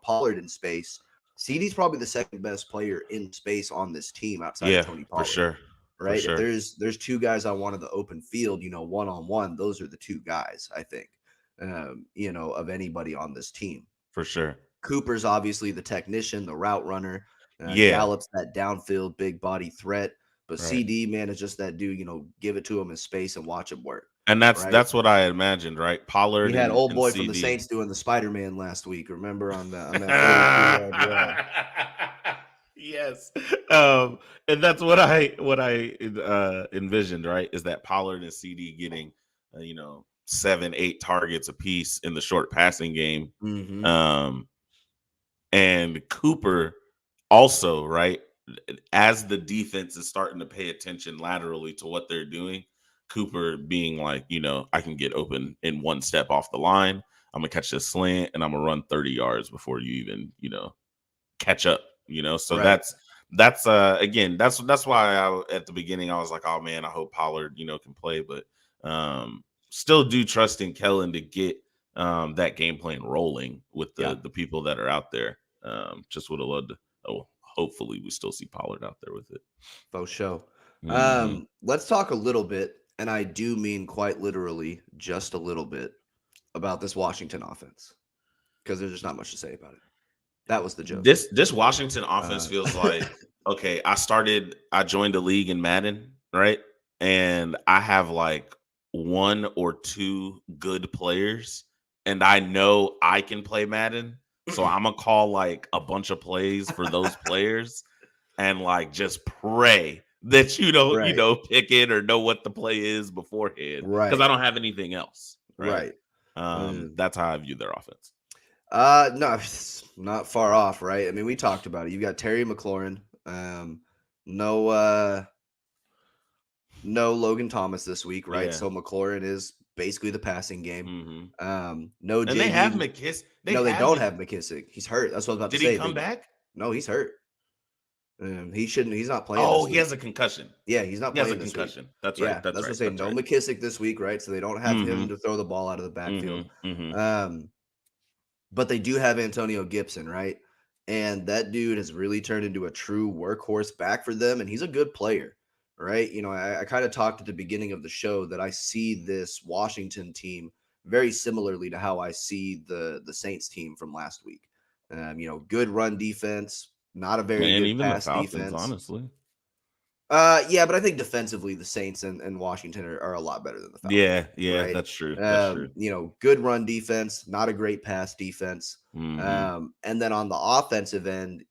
Pollard in space. CD's probably the second best player in space on this team outside of Yeah, Tony for Pollard, sure. For right? If sure. there's two guys I want in the open field, one on one, those are the two guys I think, of anybody on this team. For sure. Cooper's obviously the technician, the route runner. Yeah. Gallup's that downfield big body threat, but Right. CD man is just that dude. Give it to him in space and watch him work. And that's Right? that's what I imagined, right? We Pollard had old and boy from the CD. Saints doing the Spider Man last week. Remember on that 33-yard run? Yes. And that's what I envisioned, right? Is that Pollard and CD getting 7-8 targets apiece in the short passing game. Mm-hmm. Um and Cooper also, right? As the defense is starting to pay attention laterally to what they're doing, Cooper being like, I can get open in one step off the line. I'm gonna catch this slant and I'm gonna run 30 yards before you even, catch up. So Right. that's again, that's why at the beginning I was like, oh man, I hope Pollard, can play, but still do trust in Kellen to get that game plan rolling with Yeah. the people that are out there. Just would have loved to. Oh, hopefully we still see Pollard out there with it. Faux show. hmm Let's talk a little bit, and I do mean quite literally, just a little bit, about this Washington offense because there's just not much to say about it. That was the joke. This Washington offense Uh, feels like, okay. I joined a league in Madden, right? And I have like one or two good players, and I know I can play Madden, so I'm gonna call like a bunch of plays for those players, and like just pray that you don't right, pick it or know what the play is beforehand because right, I don't have anything else, right? right. Mm. That's how I view their offense. No, it's not far off, right? I mean, we talked about it. You got Terry McLaurin. No, no Logan Thomas this week, right? Yeah. So McLaurin is basically the passing game. hmm No And they have JD. McKissick. They No, they have don't Mc. have McKissick. He's hurt. That's what I was about to Did he say. come back? No, he's hurt. He shouldn't. He's not playing Oh, this he week. has a concussion. Yeah, he's not He has a playing this week. concussion. That's right. Yeah, That's that's what right. I'm saying. That's No right. McKissick this week, right? So they don't have him Mm-hmm. to throw the ball out of the backfield. Mm-hmm. Mm-hmm. Um, but they do have Antonio Gibson, right? And that dude has really turned into a true workhorse back for them, and he's a good player, right? I kind of talked at the beginning of the show that I see this Washington team very similarly to how I see the Saints team from last week. Good run defense, not a very And good even the pass Falcons, defense. honestly. Yeah, but I think defensively the Saints and Washington are a lot better than the Falcons, Yeah, yeah, right? that's true. That's true. Good run defense, not a great pass defense. Mm-hmm. And then on the offensive end,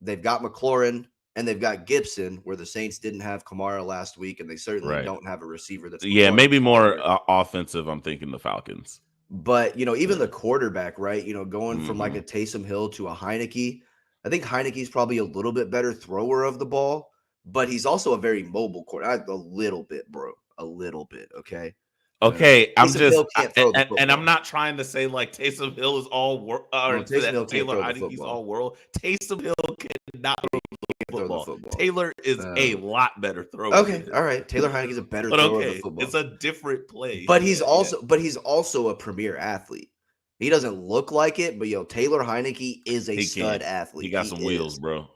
they've got McLaurin and they've got Gibson, where the Saints didn't have Kamara last week, and they certainly Right. don't have a receiver that's Yeah, McLaurin's maybe more caliber. offensive. I'm thinking the Falcons. But even Yeah. the quarterback, right? Going from like Mm-hmm. a Taysom Hill to a Heineke, I think Heineke's probably a little bit better thrower of the ball, but he's also a very mobile quarterback. A little bit, bro. A little bit, okay. Okay, I'm Taysom just, Hill can't throw the and I'm football. not trying to say like Taysom Hill is all world, No, or Taysom Hill that can't Taylor throw the Heineke's football. all world. Taysom Hill cannot throw Throw the football. football. Taylor is a lot better thrower than Okay, him. all right. Taylor Heineke's a better But thrower of the okay, football. it's a different play. But he's also a premier athlete. He doesn't look like it, but Taylor Heineke is a stud athlete. He got some wheels, bro.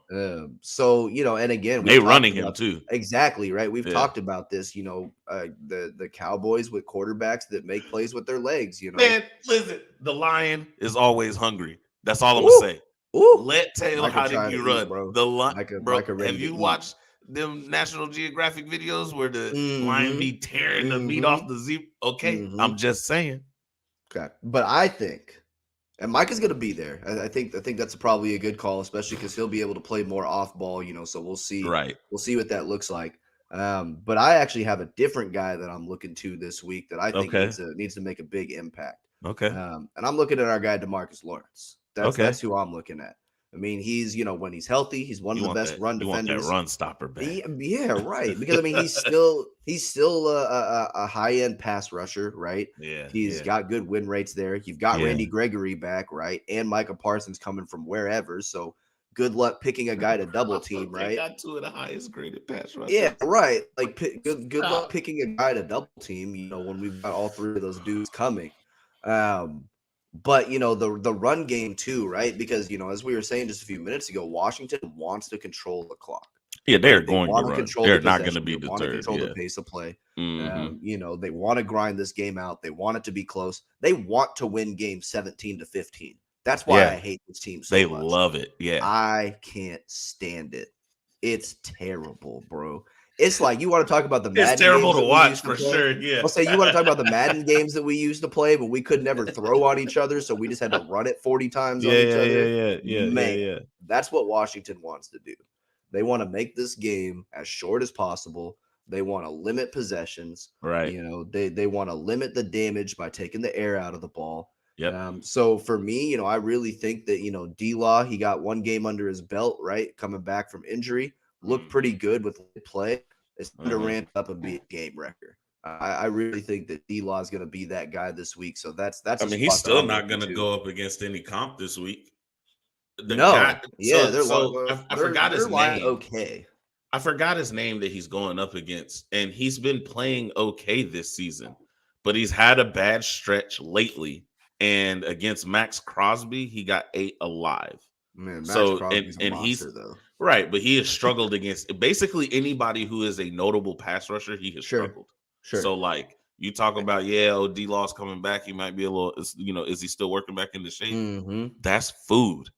So and again, they running him too. Exactly, right. We've talked about this. The Cowboys with quarterbacks that make plays with their legs. Man, listen, the lion is always hungry. That's all I'm gonna say. Let Taylor Heineke run. Bro. The lion, bro. Have you watched them National Geographic videos where the lion be tearing the meat off the zebra? Okay, I'm just saying. Okay, but I think, and Mike is going to be there. I think that's probably a good call, especially because he'll be able to play more off ball. So we'll see. Right. We'll see what that looks like. But I actually have a different guy that I'm looking to this week that I think needs to make a big impact. Okay. And I'm looking at our guy DeMarcus Lawrence. That's who I'm looking at. I mean, he's when he's healthy, he's one of the best run defenders. You want that run stopper back. Yeah, right. Because I mean, he's still a high end pass rusher, right? Yeah, he's got good win rates there. You've got Randy Gregory back, right? And Micah Parsons coming from wherever. So good luck picking a guy to double team, right? Got two of the highest graded pass rushers. Yeah, right. Like good luck picking a guy to double team. When we've got all three of those dudes coming. But the run game too, right? Because as we were saying just a few minutes ago, Washington wants to control the clock. Yeah, they're going to run. They're not going to be deterred. They want to control the pace of play. They want to grind this game out. They want it to be close. They want to win games 17-15. That's why I hate this team so much. They love it. Yeah, I can't stand it. It's terrible, bro. It's like you want to talk about the Madden. It's terrible to watch for sure. Yeah, I'll say you want to talk about the Madden games that we used to play, but we could never throw on each other, so we just had to run it 40 times on each other. Yeah. That's what Washington wants to do. They want to make this game as short as possible. They want to limit possessions. Right. They want to limit the damage by taking the air out of the ball. Yep. So for me, I really think that D-Law, he got one game under his belt, right? Coming back from injury. Looked pretty good with play. It's going to ramp up and be a game wrecker. I really think that D-Law is going to be that guy this week. So that's. I mean, he's still not going to go up against any comp this week. I forgot his name. Okay, I forgot his name that he's going up against, and he's been playing okay this season, but he's had a bad stretch lately. And against Max Crosby, he got 8 alive. Man, Max Crosby's a monster, he's though. Right, but he has struggled against basically anybody who is a notable pass rusher. He has struggled. Sure. So, like, you talk about, D-Law's coming back. He might be a little, is he still working back into shape? That's food.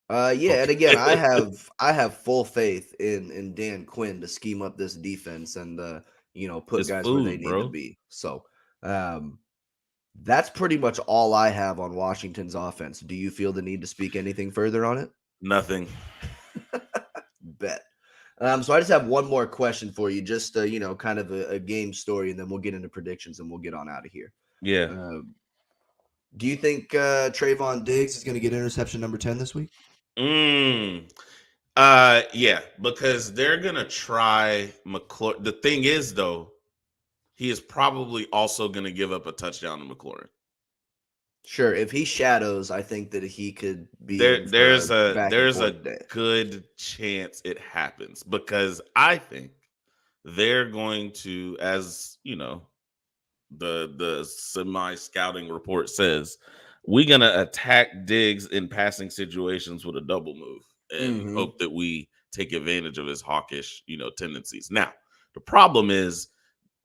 And again, I have full faith in Dan Quinn to scheme up this defense and put it's guys food, where they need to be. So, that's pretty much all I have on Washington's offense. Do you feel the need to speak anything further on it? Nothing. Bet. So I just have one more question for you, just kind of a game story, and then we'll get into predictions and we'll get on out of here. Yeah. Do you think Trayvon Diggs is going to get interception number 10 this week? Yeah, because they're gonna try McLaurin. The thing is, though, he is probably also gonna give up a touchdown to McLaurin. Sure, if he shadows, I think that he could be. There's a good chance it happens because I think they're going to, as the semi-scouting report says, we're gonna attack Diggs in passing situations with a double move and hope that we take advantage of his hawkish, tendencies. Now, the problem is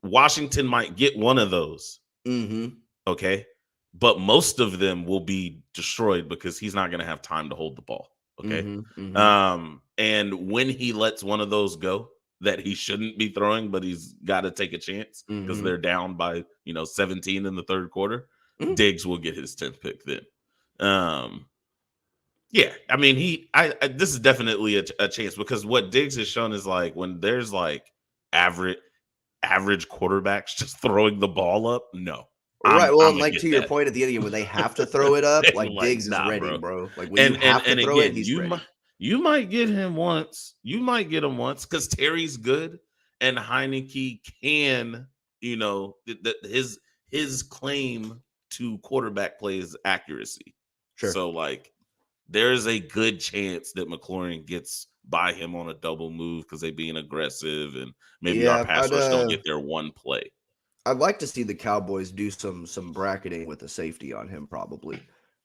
Washington might get one of those. Okay. But most of them will be destroyed because he's not going to have time to hold the ball. Okay. And when he lets one of those go that he shouldn't be throwing, but he's got to take a chance because they're down by, 17 in the third quarter, Diggs will get his 10th pick then. Yeah. I mean, this is definitely a chance because what Diggs has shown is like when there's like average quarterbacks just throwing the ball up. No. Right. Well, like to your point at the end, when they have to throw it up, like Diggs is ready, bro. Like when you have to throw it, he's ready. You might get him once. You might get him once because Terry's good and Heineke can, his his claim to quarterback play is accuracy. Sure. So like there's a good chance that McLaurin gets by him on a double move because they being aggressive and maybe our Yeah, pass rush don't get there one play. I'd like to see the Cowboys do some bracketing with a safety on him, probably.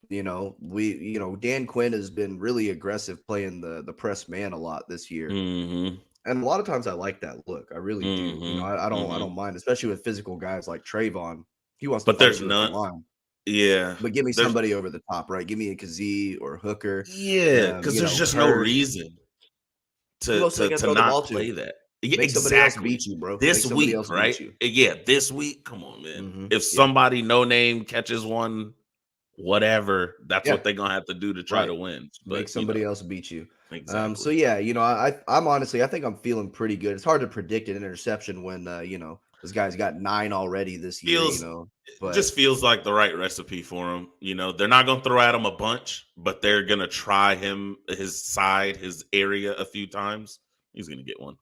Dan Quinn has been really aggressive playing the press man a lot this year. Mm-hmm. And a lot of times I like that look. I really do. Mm-hmm. I don't mind, especially with physical guys like Trayvon. He wants to But fight there's you at the none. line. Yeah. But give me There's somebody over the top, right? Give me a Kazee or Hooker. because there's just no Hurd. reason Who else they to gonna to throw the ball not to? play that. Yeah, Make somebody else exactly. beat you, bro. Make This somebody week, else right? beat you. Yeah, this week. Come on, man. Mhm. If Yeah. somebody no name catches one, whatever, that's Yeah. what they're gonna have to do to try to win. Make But somebody else beat you. exactly. So yeah, I'm honestly, I think I'm feeling pretty good. It's hard to predict an interception when this guy's got 9 already this year. Feels But just feels like the right recipe for him. They're not gonna throw at him a bunch, but they're gonna try his area a few times. He's gonna get one.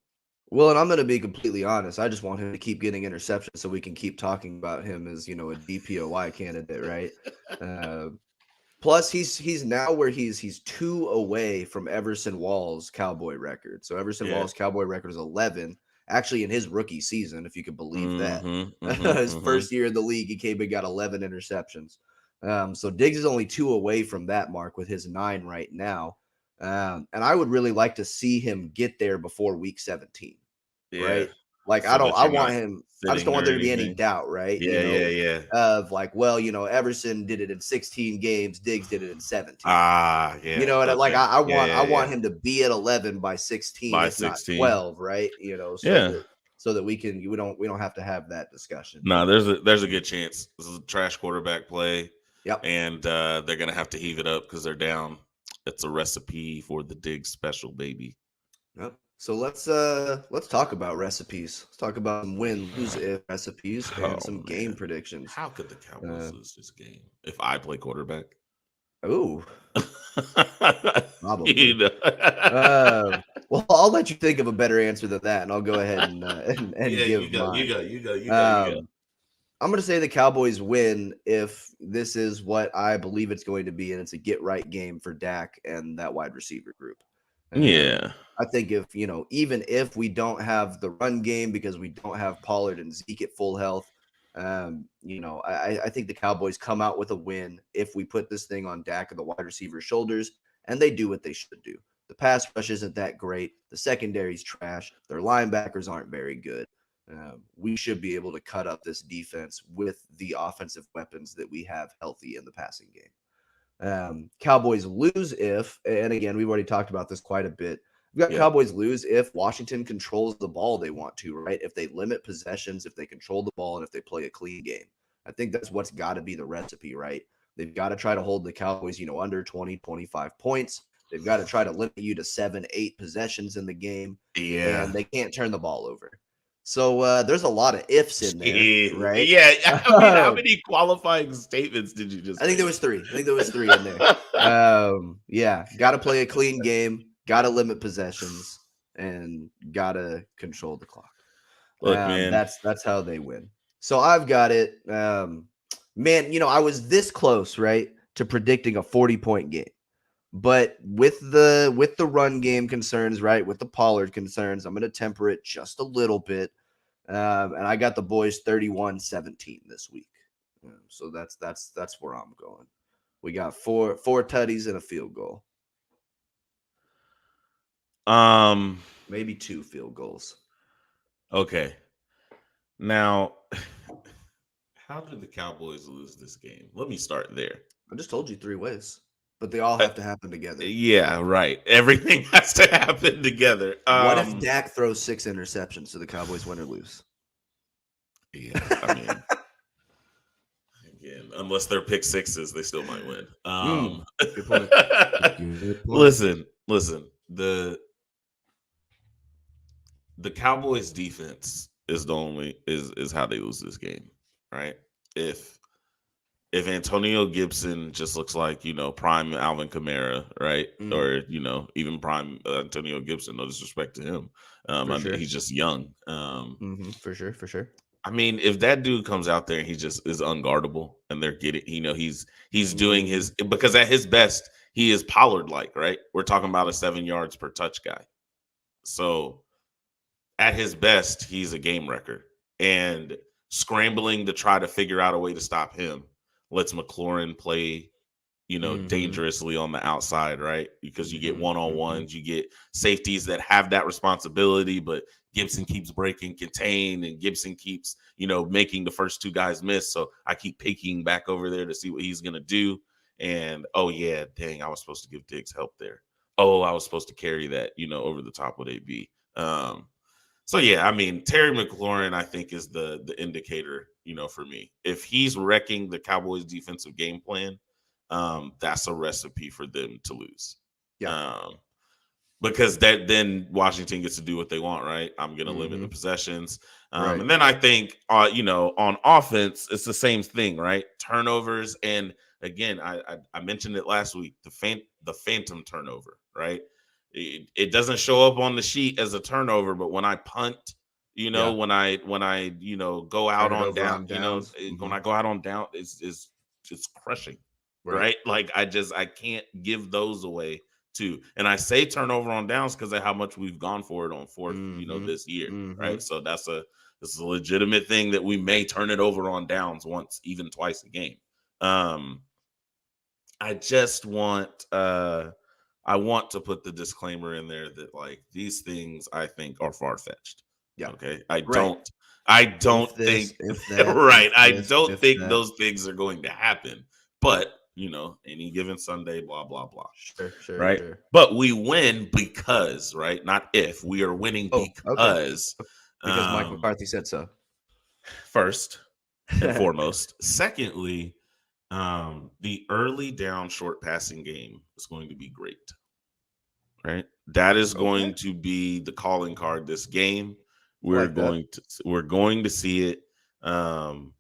well, and I'm going to be completely honest. I just want him to keep getting interceptions so we can keep talking about him as a DPOY candidate, right? Plus, he's now where he's 2 away from Everson Wall's Cowboy record. So Everson Wall's Cowboy record is 11. Actually, in his rookie season, if you could believe that, his first year in the league, he came and got 11 interceptions. So Diggs is only 2 away from that mark with his 9 right now. And I would really like to see him get there before week 17. Yeah. Right? Like, So I want him. I just don't want there to be any anything. doubt, right? Yeah. Of like, well, Everson did it in 16 games, Diggs did it in 17. Yeah. And okay. I want him to be at 11 by 16, By if 16. not 12, right? So that we don't have to have that discussion. No, there's a good chance. This is a trash quarterback play. Yep. And they're gonna have to heave it up because they're down. It's a recipe for the Diggs special, baby. Yep. So let's talk about recipes. Let's talk about some win-lose if recipes and some game predictions. How could the Cowboys lose this game if I play quarterback? Oh, probably. Well, I'll let you think of a better answer than that, and I'll go ahead and give mine. You go. I'm going to say the Cowboys win if this is what I believe it's going to be, and it's a get-right game for Dak and that wide receiver group. I think even if we don't have the run game because we don't have Pollard and Zeke at full health, I think the Cowboys come out with a win if we put this thing on Dak and the wide receiver's shoulders, and they do what they should do. The pass rush isn't that great. The secondary's trash. Their linebackers aren't very good. We should be able to cut up this defense with the offensive weapons that we have healthy in the passing game. Cowboys lose if, and again, we've already talked about this quite a bit. We've got Cowboys lose if Washington controls the ball they want to, right? If they limit possessions, if they control the ball, and if they play a clean game. I think that's what's got to be the recipe, right? They've got to try to hold the Cowboys, under 20, 25 points. They've got to try to limit you to 7, 8 possessions in the game. Yeah. And they can't turn the ball over. So there's a lot of ifs in there, right? Yeah. I mean, how many qualifying statements did you just I think there was 3. In there. Got to play a clean game, got to limit possessions, and got to control the clock. Look, man. That's how they win. So I've got it. Man, I was this close, right, to predicting a 40-point game. But with the run game concerns, right, with the Pollard concerns, I'm going to temper it just a little bit. And I got the boys 31-17 this week. So that's where I'm going. We got four tutties and a field goal. Maybe 2 field goals. Okay. Now, how did the Cowboys lose this game? Let me start there. I just told you 3 ways. But they all have to happen together. Yeah, right. Everything has to happen together. What if Dak throws 6 interceptions so the Cowboys win or lose? Yeah, I mean, again, unless they're pick sixes, they still might win. Good point. Good point. Listen. The Cowboys defense is is how they lose this game, right? If Antonio Gibson just looks like, prime Alvin Kamara, right? Or, even prime Antonio Gibson, no disrespect to him. Sure. He's just young. For sure. I mean, if that dude comes out there and he just is unguardable and they're getting, he's doing his, because at his best, he is Pollard like, right? We're talking about a 7 yards per touch guy. So at his best, he's a game wrecker. And scrambling to try to figure out a way to stop him lets McLaurin play, dangerously on the outside, right? Because you get one-on-ones, you get safeties that have that responsibility, but Gibson keeps breaking contain, and Gibson keeps, making the first two guys miss. So I keep peeking back over there to see what he's going to do. And, oh, yeah, dang, I was supposed to give Diggs help there. Oh, I was supposed to carry that, over the top with AB. So, yeah, I mean, Terry McLaurin, I think, is the indicator, for me. If he's wrecking the Cowboys' defensive game plan, that's a recipe for them to lose. Yeah. Because then Washington gets to do what they want, right? I'm going to limit the possessions. Right. And then I think, on offense, it's the same thing, right? Turnovers. And again, I mentioned it last week, the phantom turnover, right? It doesn't show up on the sheet as a turnover, but when I punt, when I go out on down, when I go out on down, it's crushing, right? Like I can't give those away too. And I say turnover on downs because of how much we've gone for it on fourth, this year, right? So this is a legitimate thing that we may turn it over on downs once, even twice a game. I just want I want to put the disclaimer in there that like these things I think are far-fetched. Yeah. Okay. I don't think those things are going to happen. But any given Sunday, blah, blah, blah. Sure. Right. Sure. But we win because, right? Not if. We are winning because Mike McCarthy said so. First and foremost. Secondly, the early down short passing game is going to be great. Right? That is going to be the calling card this game. We're going to see it. And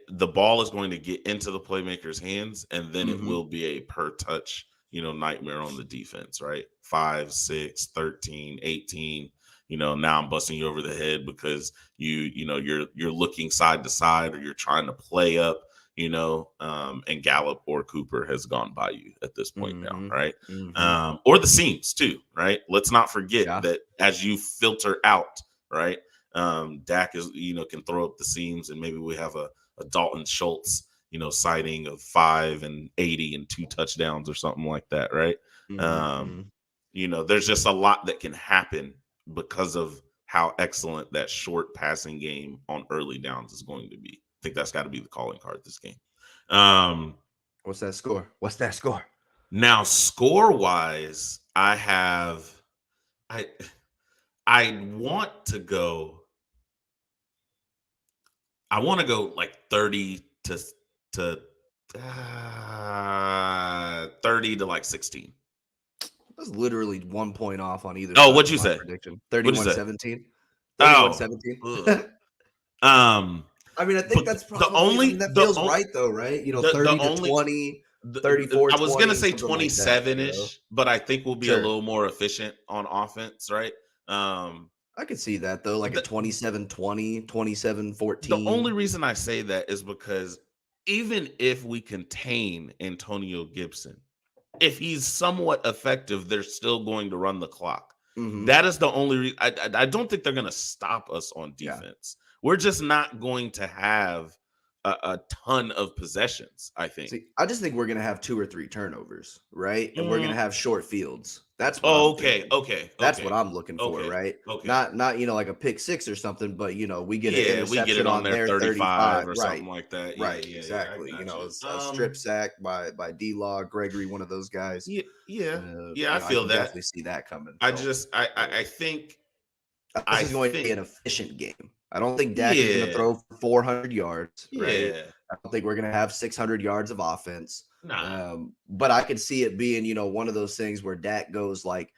the ball is going to get into the playmaker's hands, and then it will be a per touch, nightmare on the defense, right? 5, 6, 13, 18. Now I'm busting you over the head because you're looking side to side, or you're trying to play up, and Gallup or Cooper has gone by you at this point now, right? Or the seams too, right? Let's not forget that as you filter out, right? Dak is, can throw up the seams, and maybe we have a Dalton Schultz, sighting of 5 and 80 and 2 touchdowns or something like that, right? There's just a lot that can happen because of how excellent that short passing game on early downs is going to be. I think that's got to be the calling card this game. What's that score? Now, score-wise, I want to go like 30 to 30 to like 16. That's literally 1 point off on either side. Oh, what'd you say? Prediction. 31-17. 31-17. I mean, I think that's probably that feels right though, right? 30 to 20, 34. I was gonna say 27-ish, but I think we'll be a little more efficient on offense, right? I could see that though, like a 27-20, 27-14. The only reason I say that is because even if we contain Antonio Gibson, if he's somewhat effective, they're still going to run the clock. That is the only reason. I don't think they're going to stop us on defense. We're just not going to have a ton of possessions, I think. See, I just think we're going to have 2 or 3 turnovers, right? And we're going to have short fields. That's what That's what I'm looking for, right? Not like a pick 6 or something, but we get an interception, we get it on their 35 or right, something like that. Right, exactly. A strip sack by D-Law, Gregory, one of those guys. I feel that. Definitely see that coming. I think this is going to be an efficient game. I don't think Dak is going to throw for 400 yards, right? I don't think we're going to have 600 yards of offense. But I could see it being, one of those things where Dak goes like,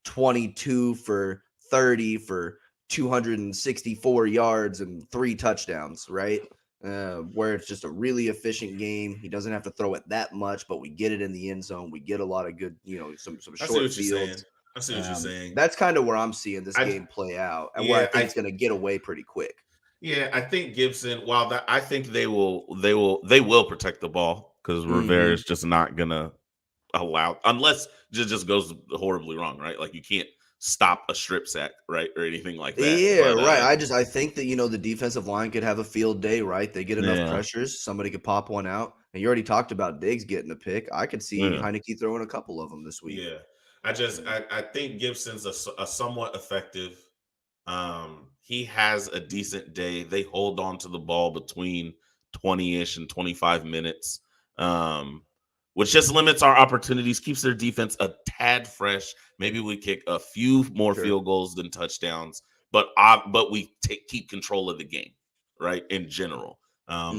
22 for 30 for 264 yards and 3 touchdowns, right? Where it's just a really efficient game. He doesn't have to throw it that much, but we get it in the end zone. We get a lot of good, some short fields. I see what you're saying. That's kind of where I'm seeing this I game play out, and where I yeah, think it's going to get away pretty quick. I think Gibson. While that, I think they will protect the ball because Rivera Hmm is just not gonna allow unless it just goes horribly wrong, right? Like you can't stop a strip sack, right, or anything like that. Yeah, But right. I think that the defensive line could have a field day, right? They get enough yeah, pressures, somebody could pop one out, and you already talked about Diggs getting a pick. I could see yeah. Heineke throwing a couple of them this week. Yeah, I think Gibson's a somewhat effective. He has a decent day. They hold on to the ball between 20-ish and 25 minutes, um, which just limits our opportunities, keeps their defense a tad fresh. Maybe we kick a few more Sure. field goals than touchdowns, but we keep control of the game, right? In general.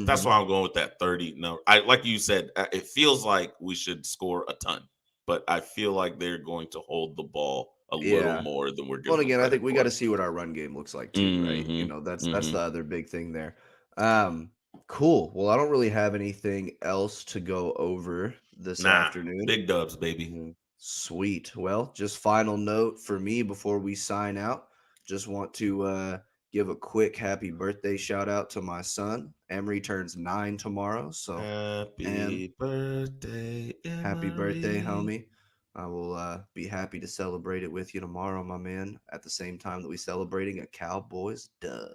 That's Hmm why I'm going with that 30. No, I like you said, it feels like we should score a ton, but I feel like they're going to hold the ball a little Yeah. more than we're Well, giving and them again, I credit think we got for. to see what our run game looks like too, right? Hmm That's hmm the other big thing there. Um, cool. Well, I don't really have anything else to go over this Nah, afternoon. big dubs, baby. Sweet. Well, just final note for me before we sign out. Just want to give a quick happy birthday shout out to my son. Emery turns 9 tomorrow, so and Happy birthday, happy birthday, Emery. homie. I will be happy to celebrate it with you tomorrow, my man, at the same time that we celebrating a Cowboys dub.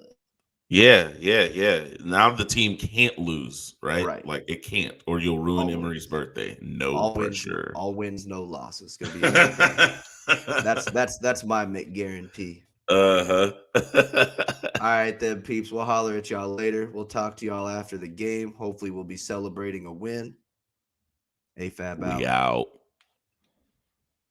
Yeah. Now the team can't lose, right? Right. Like it can't, or you'll ruin All Emery's wins. birthday. No pressure. All wins, no losses. It's gonna be a good day. That's my guarantee. Uh-huh. All right, then, peeps. We'll holler at y'all later. We'll talk to y'all after the game. Hopefully, we'll be celebrating a win. AFAB We out. out.